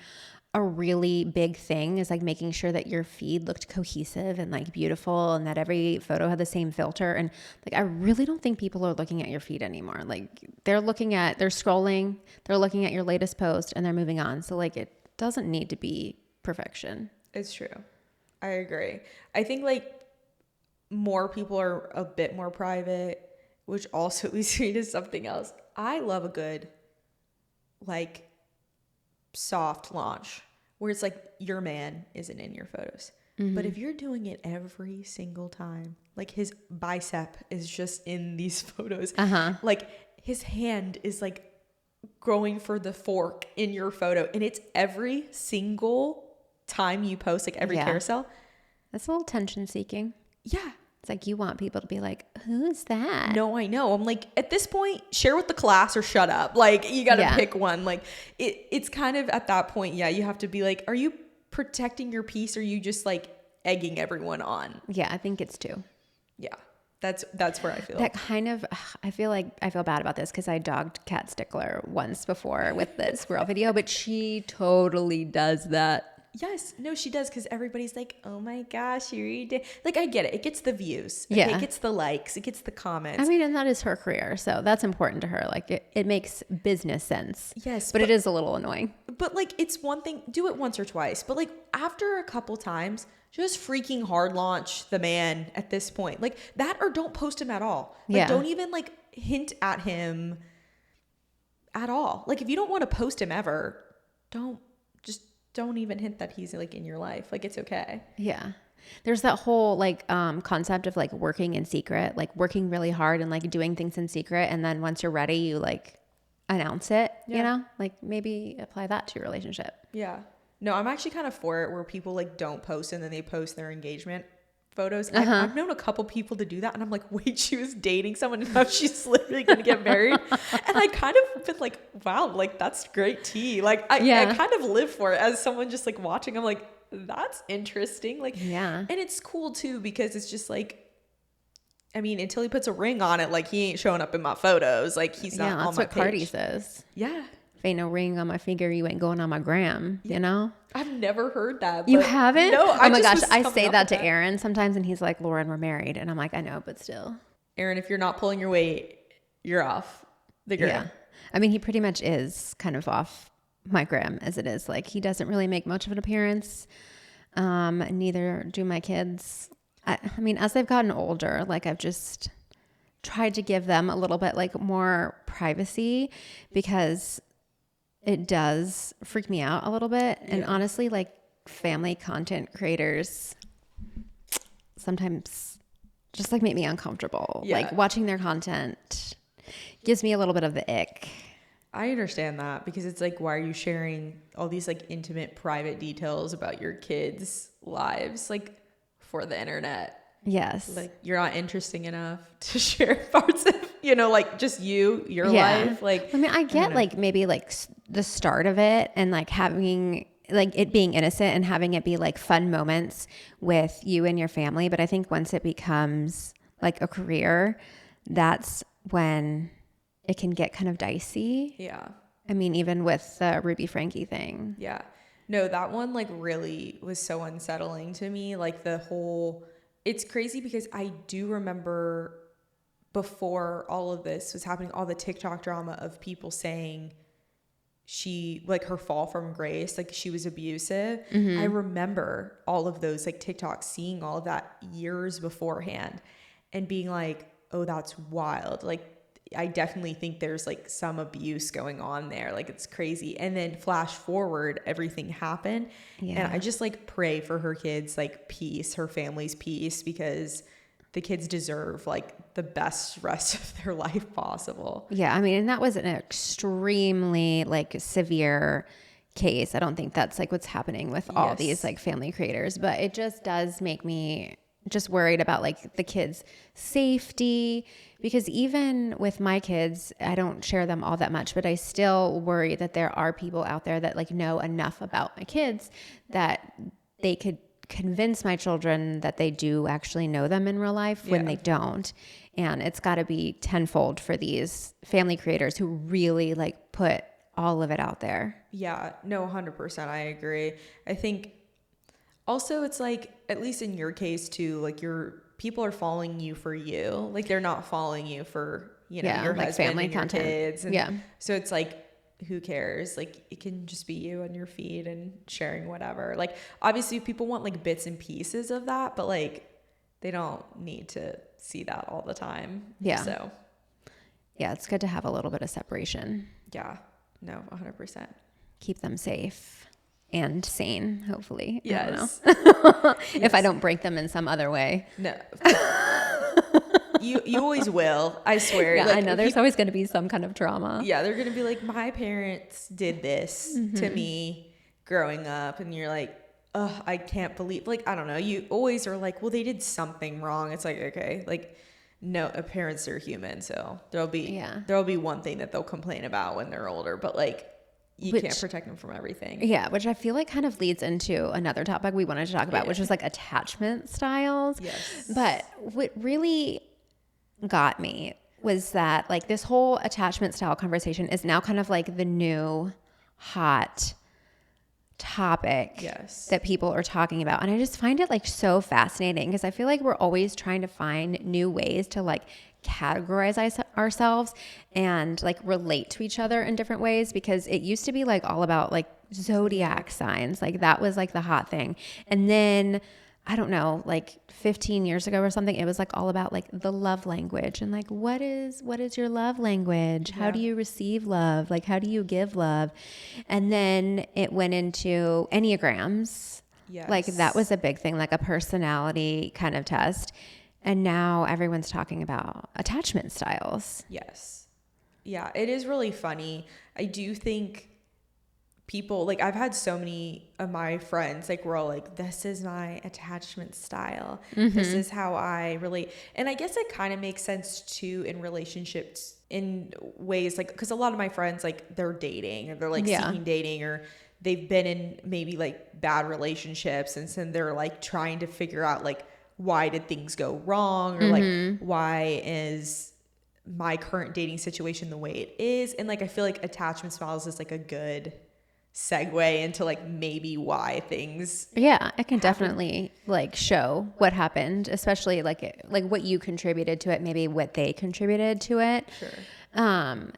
a really big thing, is like making sure that your feed looked cohesive and like beautiful and that every photo had the same filter. And like, I really don't think people are looking at your feed anymore. Like they're scrolling, they're looking at your latest post and they're moving on. So like, it doesn't need to be perfection. It's true. I agree. I think like more people are a bit more private, which also leads me to something else. I love a good like soft launch where it's like your man isn't in your photos. But if you're doing it every single time, like his bicep is just in these photos, like his hand is like going for the fork in your photo, and it's every single time you post, like every carousel. That's a little tension seeking. Yeah. It's like you want people to be like, who's that? No, I know. I'm like, at this point, share with the class or shut up. Like, you got to pick one. Like, it's kind of at that point, you have to be like, are you protecting your peace, or are you just like egging everyone on? Yeah, I think it's two. Yeah, that's where I feel. That kind of, I feel bad about this because I dogged Kat Stickler once before with the squirrel video, but she totally does that. Yes. No, she does, because everybody's like, oh my gosh, you did. Like, I get it. It gets the views. Okay? Yeah. It gets the likes. It gets the comments. I mean, and that is her career. So that's important to her. Like, it makes business sense. Yes. But it is a little annoying. But like, it's one thing, do it once or twice. But like, after a couple times, just freaking hard launch the man at this point. Like that, or don't post him at all. Like, don't even like hint at him at all. Like, if you don't want to post him ever, don't even hint that he's like in your life. Like, it's okay. Yeah. There's that whole like concept of like working in secret, like working really hard and like doing things in secret. And then once you're ready, you like announce it, you know, like maybe apply that to your relationship. Yeah. No, I'm actually kind of for it, where people like don't post and then they post their engagement photos. I've known a couple people to do that, and I'm like, wait, she was dating someone and now she's literally gonna get married. And I kind of been like, wow, like that's great tea. Like I kind of live for it as someone just like watching. I'm like, that's interesting. Like, and it's cool too, because it's just like, I mean, until he puts a ring on it, like he ain't showing up in my photos. Like he's not on my page. That's what Cardi says. Yeah. If ain't no ring on my finger, you ain't going on my gram, you know? I've never heard that. You haven't? No. Oh my gosh. I say that to Aaron sometimes, and he's like, Lauren, we're married. And I'm like, I know, but still. Aaron, if you're not pulling your weight, you're off the gram. Yeah. I mean, he pretty much is kind of off my gram as it is. Like, he doesn't really make much of an appearance. Neither do my kids. I mean, as they've gotten older, like I've just tried to give them a little bit like more privacy, because it does freak me out a little bit. And honestly, like family content creators sometimes just like make me uncomfortable. Like watching their content gives me a little bit of the ick. I understand that, because it's like, why are you sharing all these like intimate private details about your kids' lives like for the internet? Yes. Like, you're not interesting enough to share parts of, you know, like just your life. Like, I mean, I get like maybe like the start of it and like having like it being innocent and having it be like fun moments with you and your family. But I think once it becomes like a career, that's when it can get kind of dicey. Yeah. I mean, even with the Ruby Frankie thing. Yeah. No, that one like really was so unsettling to me. Like it's crazy, because I do remember before all of this was happening, all the TikTok drama of people saying she, like her fall from grace, like she was abusive. I remember all of those like TikToks, seeing all of that years beforehand and being like, oh, that's wild. Like, I definitely think there's like some abuse going on there. Like, it's crazy. And then flash forward, everything happened. Yeah. And I just like pray for her kids, like peace, her family's peace, because the kids deserve like the best rest of their life possible. Yeah. I mean, and that was an extremely like severe case. I don't think that's like what's happening with all these like family creators, but it just does make me just worried about like the kids' safety, because even with my kids, I don't share them all that much, but I still worry that there are people out there that like know enough about my kids that they could convince my children that they do actually know them in real life when they don't. And it's got to be tenfold for these family creators who really like put all of it out there. Yeah, no, 100%. I agree. I think also it's like, at least in your case too, like your people are following you for you. Like they're not following you for, you know, your like husband family and your content. kids. And so it's like, who cares? Like it can just be you on your feed and sharing whatever. Like obviously people want like bits and pieces of that, but like they don't need to see that all the time. Yeah. So yeah, it's good to have a little bit of separation. Yeah. No, 100%. Keep them safe and sane, hopefully. Yes. I don't know. If I don't break them in some other way. No. You always will. I swear. Yeah, like, I know there's always going to be some kind of trauma. Yeah, they're going to be like, my parents did this to me growing up. And you're like, oh, I can't believe, like, I don't know. You always are like, well, they did something wrong. It's like, okay, like, no, parents are human. So there'll be one thing that they'll complain about when they're older, but like, you can't protect them from everything. Yeah, which I feel like kind of leads into another topic we wanted to talk about, which was like attachment styles. Yes. But what really got me was that like this whole attachment style conversation is now kind of like the new hot topic that people are talking about. And I just find it like so fascinating because I feel like we're always trying to find new ways to like categorize ourselves and like relate to each other in different ways, because it used to be like all about like zodiac signs. Like that was like the hot thing. And then I don't know, like 15 years ago or something, it was like all about like the love language and like, what is your love language? How do you receive love? Like, how do you give love? And then it went into Enneagrams. Yes. Like that was a big thing, like a personality kind of test. And now everyone's talking about attachment styles. Yes. Yeah, it is really funny. I do think people, like I've had so many of my friends, like we're all like, this is my attachment style. This is how I relate. And I guess it kind of makes sense too in relationships in ways like, because a lot of my friends, like they're dating or they're like seeking dating, or they've been in maybe like bad relationships. And so they're like trying to figure out like, why did things go wrong? Or like, why is my current dating situation the way it is? And like, I feel like attachment styles is like a good segue into like maybe why things it can definitely like show what happened, especially like what you contributed to it, maybe what they contributed to it.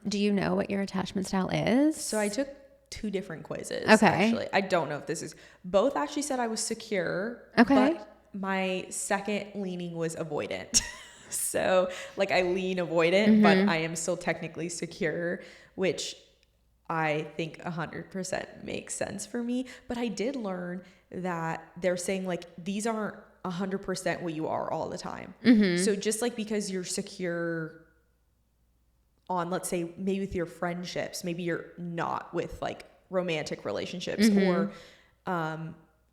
Do you know what your attachment style is? So I took 2 different quizzes. Actually, I don't know if this is, both actually said I was secure. But my second leaning was avoidant. So like I lean avoidant, but I am still technically secure, which I think 100% makes sense for me. But I did learn that they're saying like, these aren't 100% what you are all the time. So just like, because you're secure on, let's say maybe with your friendships, maybe you're not with like romantic relationships, or,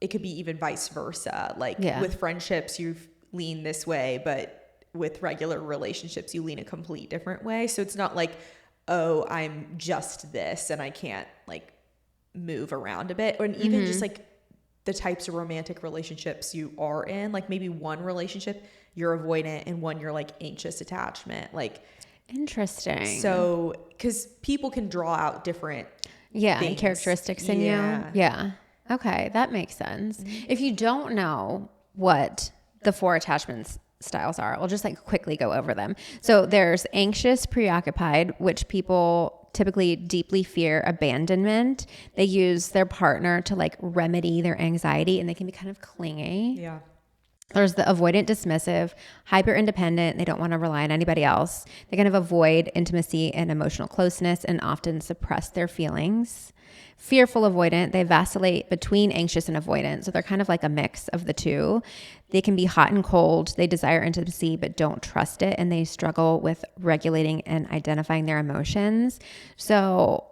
it could be even vice versa. Like with friendships, you lean this way, but with regular relationships, you lean a complete different way. So it's not like, oh, I'm just this and I can't like move around a bit. Or even just like the types of romantic relationships you are in, like maybe one relationship you're avoidant and one you're like anxious attachment. Like interesting. So, because people can draw out different things. Characteristics in you. Yeah. Okay, that makes sense. If you don't know what the 4 attachment styles are, I'll just like quickly go over them. So there's anxious, preoccupied, which people typically deeply fear abandonment. They use their partner to like remedy their anxiety, and they can be kind of clingy. Yeah. There's the avoidant, dismissive, hyper independent. They don't want to rely on anybody else. They kind of avoid intimacy and emotional closeness and often suppress their feelings. Fearful avoidant, they vacillate between anxious and avoidant. So they're kind of like a mix of the two. They can be hot and cold. They desire intimacy but don't trust it. And they struggle with regulating and identifying their emotions. So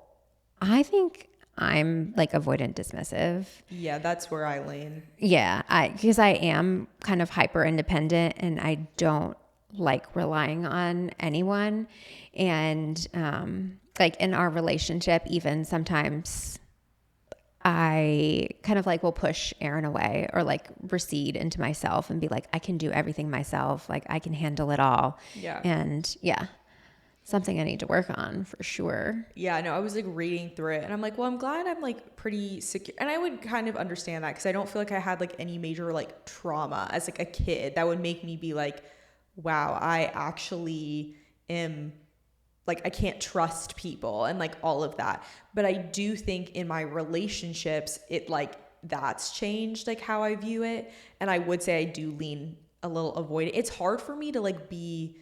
I think I'm like avoidant dismissive. Yeah, that's where I lean. Yeah, because I am kind of hyper independent and I don't like relying on anyone. And like in our relationship, even sometimes I kind of like will push Aaron away or like recede into myself and be like, I can do everything myself. Like I can handle it all. Yeah. And yeah, something I need to work on for sure. Yeah, no, I was like reading through it and I'm like, well, I'm glad I'm like pretty secure. And I would kind of understand that because I don't feel like I had like any major like trauma as like a kid that would make me be like, wow, I actually am like, I can't trust people and like all of that. But I do think in my relationships, it like that's changed like how I view it. And I would say I do lean a little avoidant. It's hard for me to like be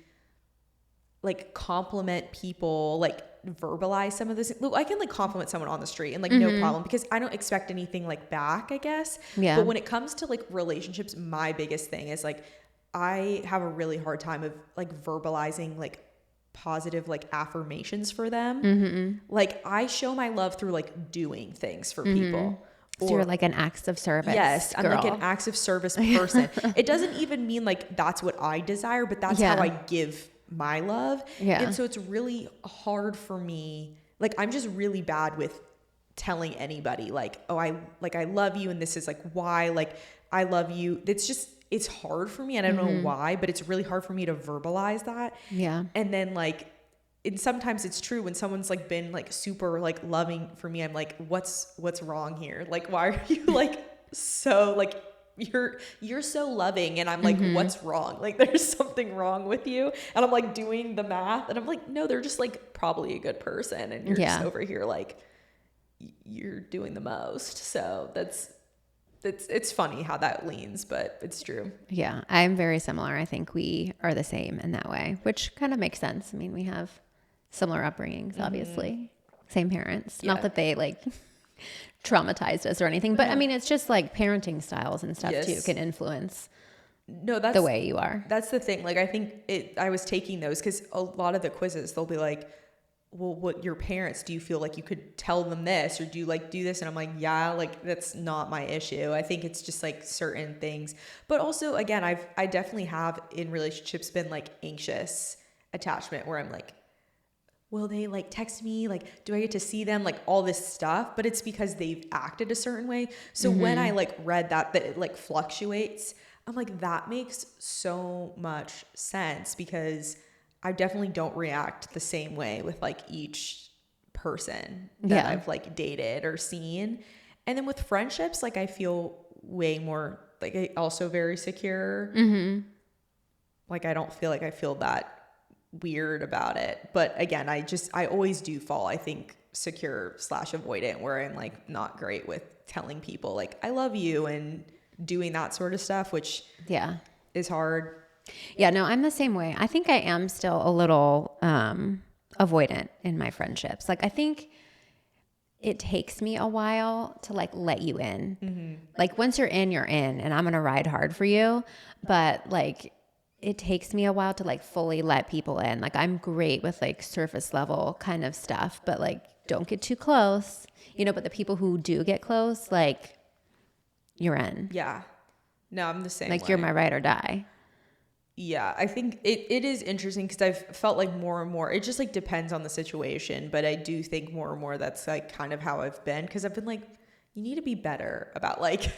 like compliment people, like verbalize some of this. Look, I can like compliment someone on the street and like no problem because I don't expect anything like back, I guess. Yeah. But when it comes to like relationships, my biggest thing is like I have a really hard time of like verbalizing like positive like affirmations for them. Like I show my love through like doing things for people. So you're like an acts of service. Yes, I'm like girl. an acts of service person. It doesn't even mean like that's what I desire, but that's how I give my love. Yeah. And so it's really hard for me. Like I'm just really bad with telling anybody like, oh, I love you and this is like why like I love you. It's hard for me and I don't know why, but it's really hard for me to verbalize that. Yeah. And then like and sometimes it's true when someone's like been like super like loving for me, I'm like, what's wrong here? Like why are you like so like you're so loving and I'm like, what's wrong? Like there's something wrong with you. And I'm like doing the math and I'm like, no, they're just like probably a good person and you're just over here like you're doing the most. So it's funny how that leans, but it's true. Yeah, I'm very similar. I think we are the same in that way, which kind of makes sense. I mean, we have similar upbringings, obviously. Same parents. Not that they like traumatized us or anything, but I mean, it's just like parenting styles and stuff too can influence that's the way you are. That's the thing. Like I think I was taking those because a lot of the quizzes, they'll be like, well, what your parents, do you feel like you could tell them this or do you like do this? And I'm like, yeah, like that's not my issue. I think it's just like certain things. But also again, I definitely have in relationships been like anxious attachment where I'm like, will they like text me? Like, do I get to see them? Like all this stuff, but it's because they've acted a certain way. So when I like read that it like fluctuates, I'm like, that makes so much sense because I definitely don't react the same way with like each person that I've like dated or seen. And then with friendships, like I feel way more like also very secure. Like I don't feel like I feel that weird about it. But again, I always do fall, I think, secure / avoidant where I'm like not great with telling people like I love you and doing that sort of stuff, which is hard. Yeah, no, I'm the same way. I think I am still a little avoidant in my friendships. Like I think it takes me a while to like let you in. Like once you're in, and I'm going to ride hard for you. But like it takes me a while to like fully let people in. Like I'm great with like surface level kind of stuff, but like don't get too close, but the people who do get close, like you're in. Yeah. No, I'm the same like way. You're my ride or die. Yeah, I think it is interesting because I've felt like more and more, it just like depends on the situation, but I do think more and more that's like kind of how I've been because I've been like, you need to be better about like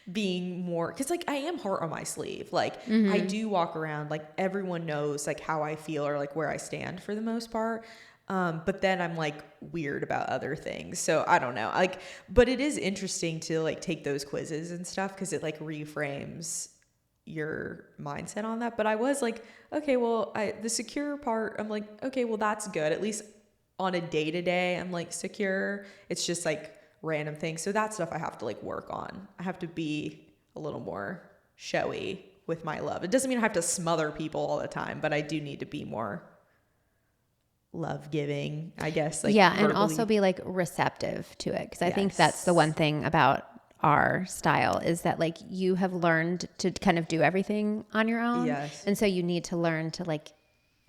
being more, because like I am heart on my sleeve. Like I do walk around, like everyone knows like how I feel or like where I stand for the most part. But then I'm like weird about other things. So I don't know. Like, but it is interesting to like take those quizzes and stuff because it like reframes your mindset on that. But I was like, okay, well, the secure part, I'm like, okay, well, that's good. At least on a day to day, I'm like secure. It's just like random things. So that stuff I have to like work on. I have to be a little more showy with my love. It doesn't mean I have to smother people all the time, but I do need to be more love giving, I guess. Like yeah. And verbally. also be like receptive to it. Cause I think that's the Yes. one thing about our style is that like you have learned to kind of do everything on your own. Yes. And so you need to learn to like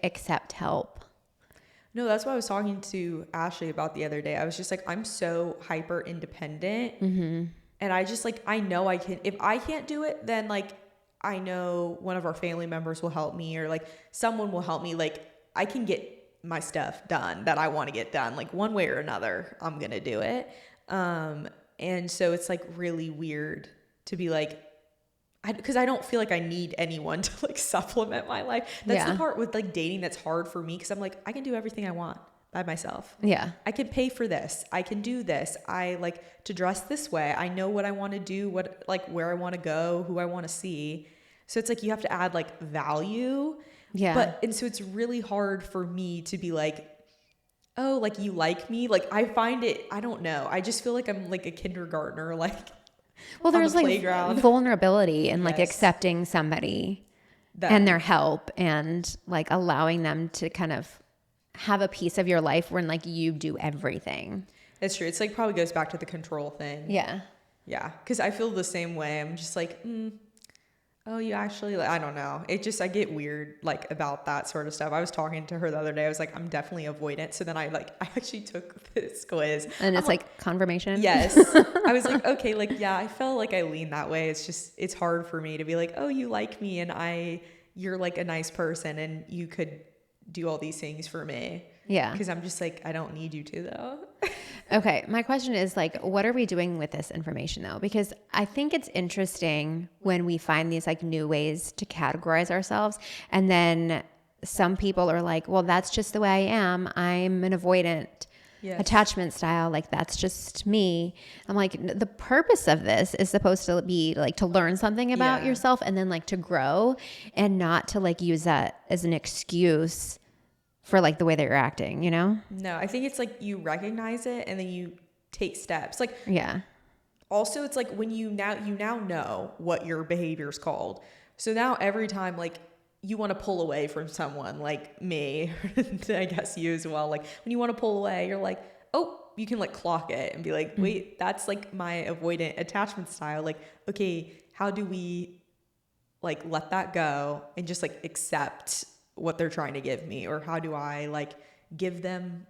accept help. No, that's what I was talking to Ashley about the other day. I was just like, I'm so hyper independent. And I just like, I know I can, if I can't do it, then like, I know one of our family members will help me, or like someone will help me. Like I can get my stuff done that I want to get done. Like one way or another, I'm going to do it. And so it's like really weird to be like, because I don't feel like I need anyone to like supplement my life. That's the part with like dating that's hard for me, because I'm like, I can do everything I want by myself. Yeah. I can pay for this. I can do this. I like to dress this way. I know what I want to do, what like where I want to go, who I want to see. So it's like you have to add like value. Yeah. And so it's really hard for me to be like, oh, like you like me. Like I find it, I don't know. I just feel like I'm like a kindergartner, like Well, on there's the like playground. vulnerability and like Yes. accepting somebody That- and their help and like allowing them to kind of have a piece of your life when like you do everything. That's true. It's like probably goes back to the control thing. Yeah. Yeah. Cause I feel the same way. I'm just like, oh, you actually, like, I don't know. It just, I get weird like about that sort of stuff. I was talking to her the other day. I was like, I'm definitely avoidant. So then I actually took this quiz. And it's like confirmation. Yes. I was like, okay, like, yeah, I felt like I lean that way. It's just, it's hard for me to be like, oh, you like me and you're like a nice person and you could do all these things for me. Yeah. Cause I'm just like, I don't need you to though. Okay. My question is like, what are we doing with this information though? Because I think it's interesting when we find these like new ways to categorize ourselves. And then some people are like, well, that's just the way I am. I'm an avoidant attachment style. Like that's just me. I'm like, the purpose of this is supposed to be like to learn something about yourself and then like to grow, and not to like use that as an excuse for like the way that you're acting, you know? No, I think it's like you recognize it and then you take steps. Like, yeah. Also, it's like when you now know what your behavior is called. So now every time like you want to pull away from someone like me, I guess you as well. Like when you want to pull away, you're like, oh, you can like clock it and be like, wait, that's like my avoidant attachment style. Like, okay, how do we like let that go and just like accept what they're trying to give me? Or how do I like give them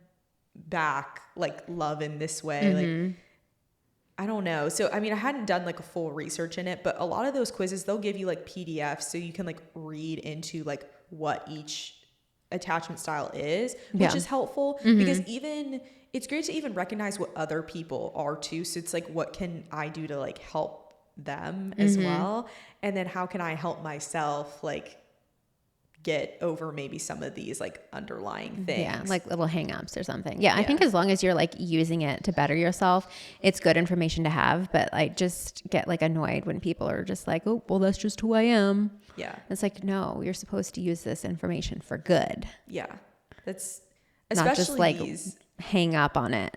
back like love in this way? Like, I don't know. So, I mean, I hadn't done like a full research in it, but a lot of those quizzes, they'll give you like PDFs so you can like read into like what each attachment style is, which is helpful because even it's great to even recognize what other people are too. So it's like, what can I do to like help them as well? And then how can I help myself like get over maybe some of these like underlying things. Yeah, like little hang-ups or something. Yeah, I think as long as you're like using it to better yourself, it's good information to have, but like just get like annoyed when people are just like, oh, well, that's just who I am. Yeah. It's like, no, you're supposed to use this information for good. Yeah. That's not just like these, hang up on it.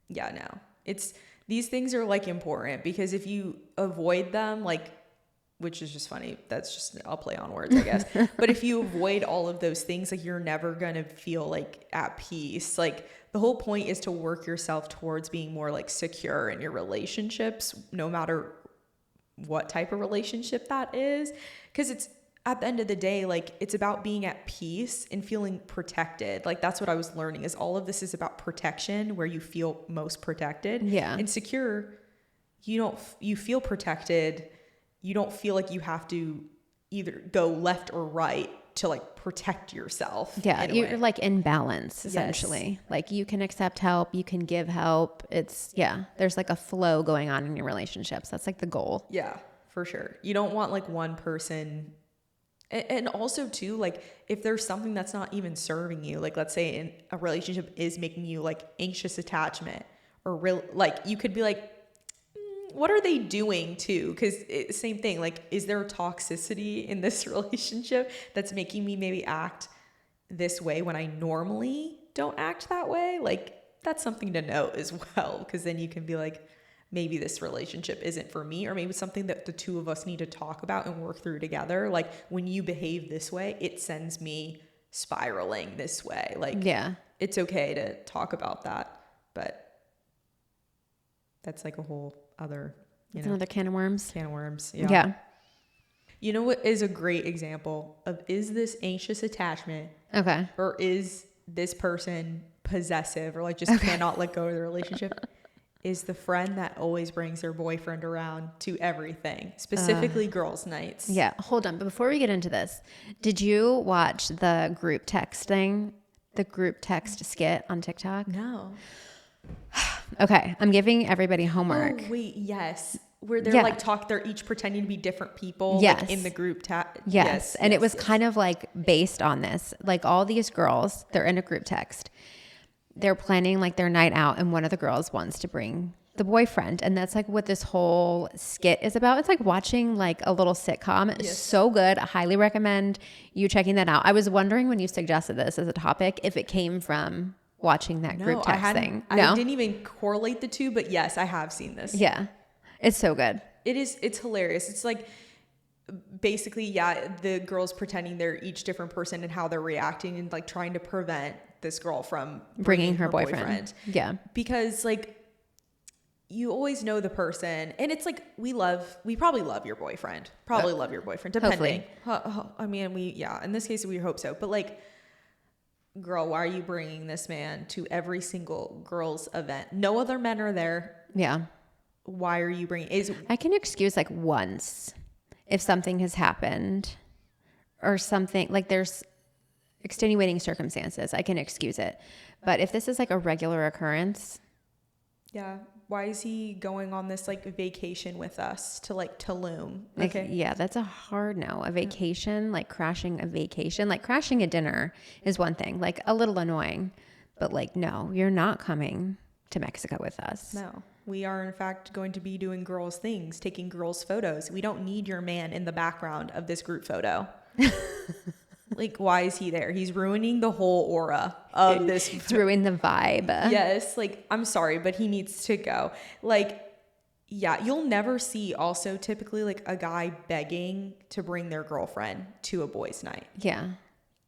Yeah, no. It's these things are like important because if you avoid them, like, which is just funny. That's just, I'll play on words, I guess. But if you avoid all of those things, like you're never going to feel like at peace. Like the whole point is to work yourself towards being more like secure in your relationships, no matter what type of relationship that is. Because it's at the end of the day, like it's about being at peace and feeling protected. Like that's what I was learning is all of this is about protection, where you feel most protected. Yeah. And secure, you feel protected. You don't feel like you have to either go left or right to like protect yourself. Yeah, you're like in balance essentially. Yes. Like you can accept help, you can give help. It's there's like a flow going on in your relationships. That's like the goal. Yeah, for sure. You don't want like one person. And also too, like if there's something that's not even serving you, like let's say in a relationship is making you like anxious attachment or like you could be like, what are they doing too? Because same thing, like, is there toxicity in this relationship that's making me maybe act this way when I normally don't act that way? Like, that's something to note as well, because then you can be like, maybe this relationship isn't for me, or maybe it's something that the two of us need to talk about and work through together. Like, when you behave this way, it sends me spiraling this way. Like, it's okay to talk about that, but that's like a whole other, It's another can of worms. Can of worms. Yeah. You know what is a great example of, is this anxious attachment? Okay. Or is this person possessive or like just cannot let go of the relationship? Is the friend that always brings their boyfriend around to everything, specifically girls' nights. Yeah. Hold on. But before we get into this, did you watch the group text thing? The group text skit on TikTok? No. Okay. I'm giving everybody homework. Oh, wait. Yes. Where they're they're each pretending to be different people like in the group Yes. And it was kind of like based on this. Like all these girls, they're in a group text. They're planning like their night out, and one of the girls wants to bring the boyfriend, and that's like what this whole skit is about. It's like watching like a little sitcom. It's so good. I highly recommend you checking that out. I was wondering when you suggested this as a topic if it came from watching that group text thing. No, I didn't even correlate the two, but yes, I have seen this. Yeah, it's so good. It's hilarious. It's like basically, the girls pretending they're each different person and how they're reacting and like trying to prevent this girl from bringing her boyfriend. Yeah. Because like you always know the person, and it's like we probably love your boyfriend. Love your boyfriend, depending. I mean, in this case we hope so. But like, girl, why are you bringing this man to every single girl's event? No other men are there. Yeah. Why are you bringing? I can excuse like once if something has happened or something like there's extenuating circumstances, I can excuse it. But if this is like a regular occurrence. Yeah. Why is he going on this like vacation with us to like Tulum? Okay. Yeah, that's a hard no. A vacation, like crashing a vacation, like crashing a dinner is one thing, like a little annoying. But like, no, you're not coming to Mexico with us. No. We are, in fact, going to be doing girls' things, taking girls' photos. We don't need your man in the background of this group photo. Like, why is he there? He's ruining the whole aura of this. It's ruining the vibe. Yes. Like, I'm sorry, but he needs to go. Like, yeah, you'll never see also typically like a guy begging to bring their girlfriend to a boys' night. Yeah.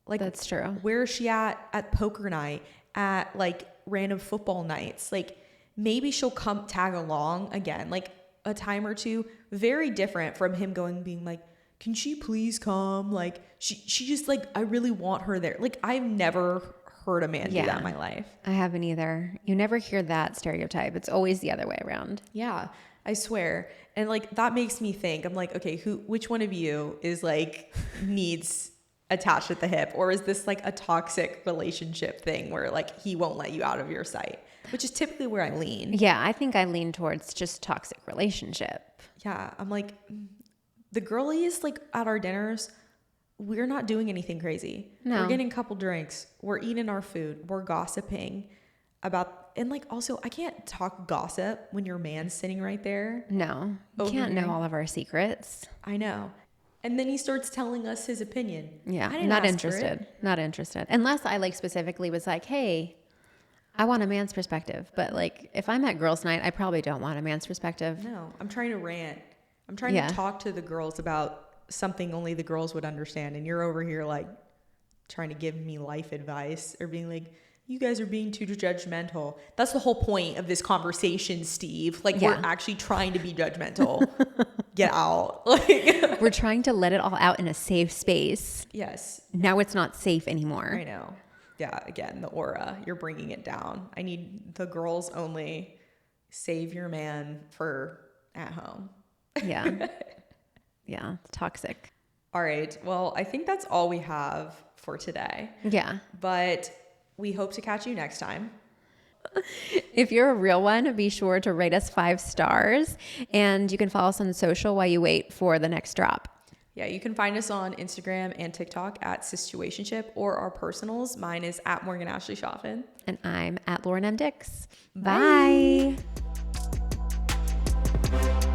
Like, that's true. Where is she at poker night, at like random football nights? Like, maybe she'll come tag along again, like a time or two. Very different from him being like, can she please come? Like she just like, I really want her there. Like, I've never heard a man do that in my life. I haven't either. You never hear that stereotype. It's always the other way around. Yeah, I swear. And like, that makes me think, I'm like, okay, which one of you is like needs attached at the hip, or is this like a toxic relationship thing where like he won't let you out of your sight? Which is typically where I lean. Yeah, I think I lean towards just toxic relationship. Yeah, I'm like, the girlies like at our dinners, we're not doing anything crazy. No. We're getting a couple drinks. We're eating our food. We're gossiping about, and like also, I can't talk gossip when your man's sitting right there. No, you can't know all of our secrets. I know. And then he starts telling us his opinion. Yeah, not interested. Not interested. Unless I like specifically was like, hey, I want a man's perspective. But like, if I'm at girls' night, I probably don't want a man's perspective. No, I'm trying to rant. I'm trying to talk to the girls about something only the girls would understand. And you're over here like trying to give me life advice or being like, you guys are being too judgmental. That's the whole point of this conversation, Steve. Like, we're actually trying to be judgmental. Get out. Like, we're trying to let it all out in a safe space. Yes. Now it's not safe anymore. I know. Yeah, again, the aura, you're bringing it down. I need the girls only. Save your man for at home. Yeah. Yeah, toxic. All right. Well, I think that's all we have for today. Yeah. But we hope to catch you next time. If you're a real one, be sure to rate us 5 stars. And you can follow us on social while you wait for the next drop. Yeah, you can find us on Instagram and TikTok at Situationship, or our personals. Mine is at Morgan Ashley Shoffin. And I'm at Lauren M. Dix. Bye. Bye.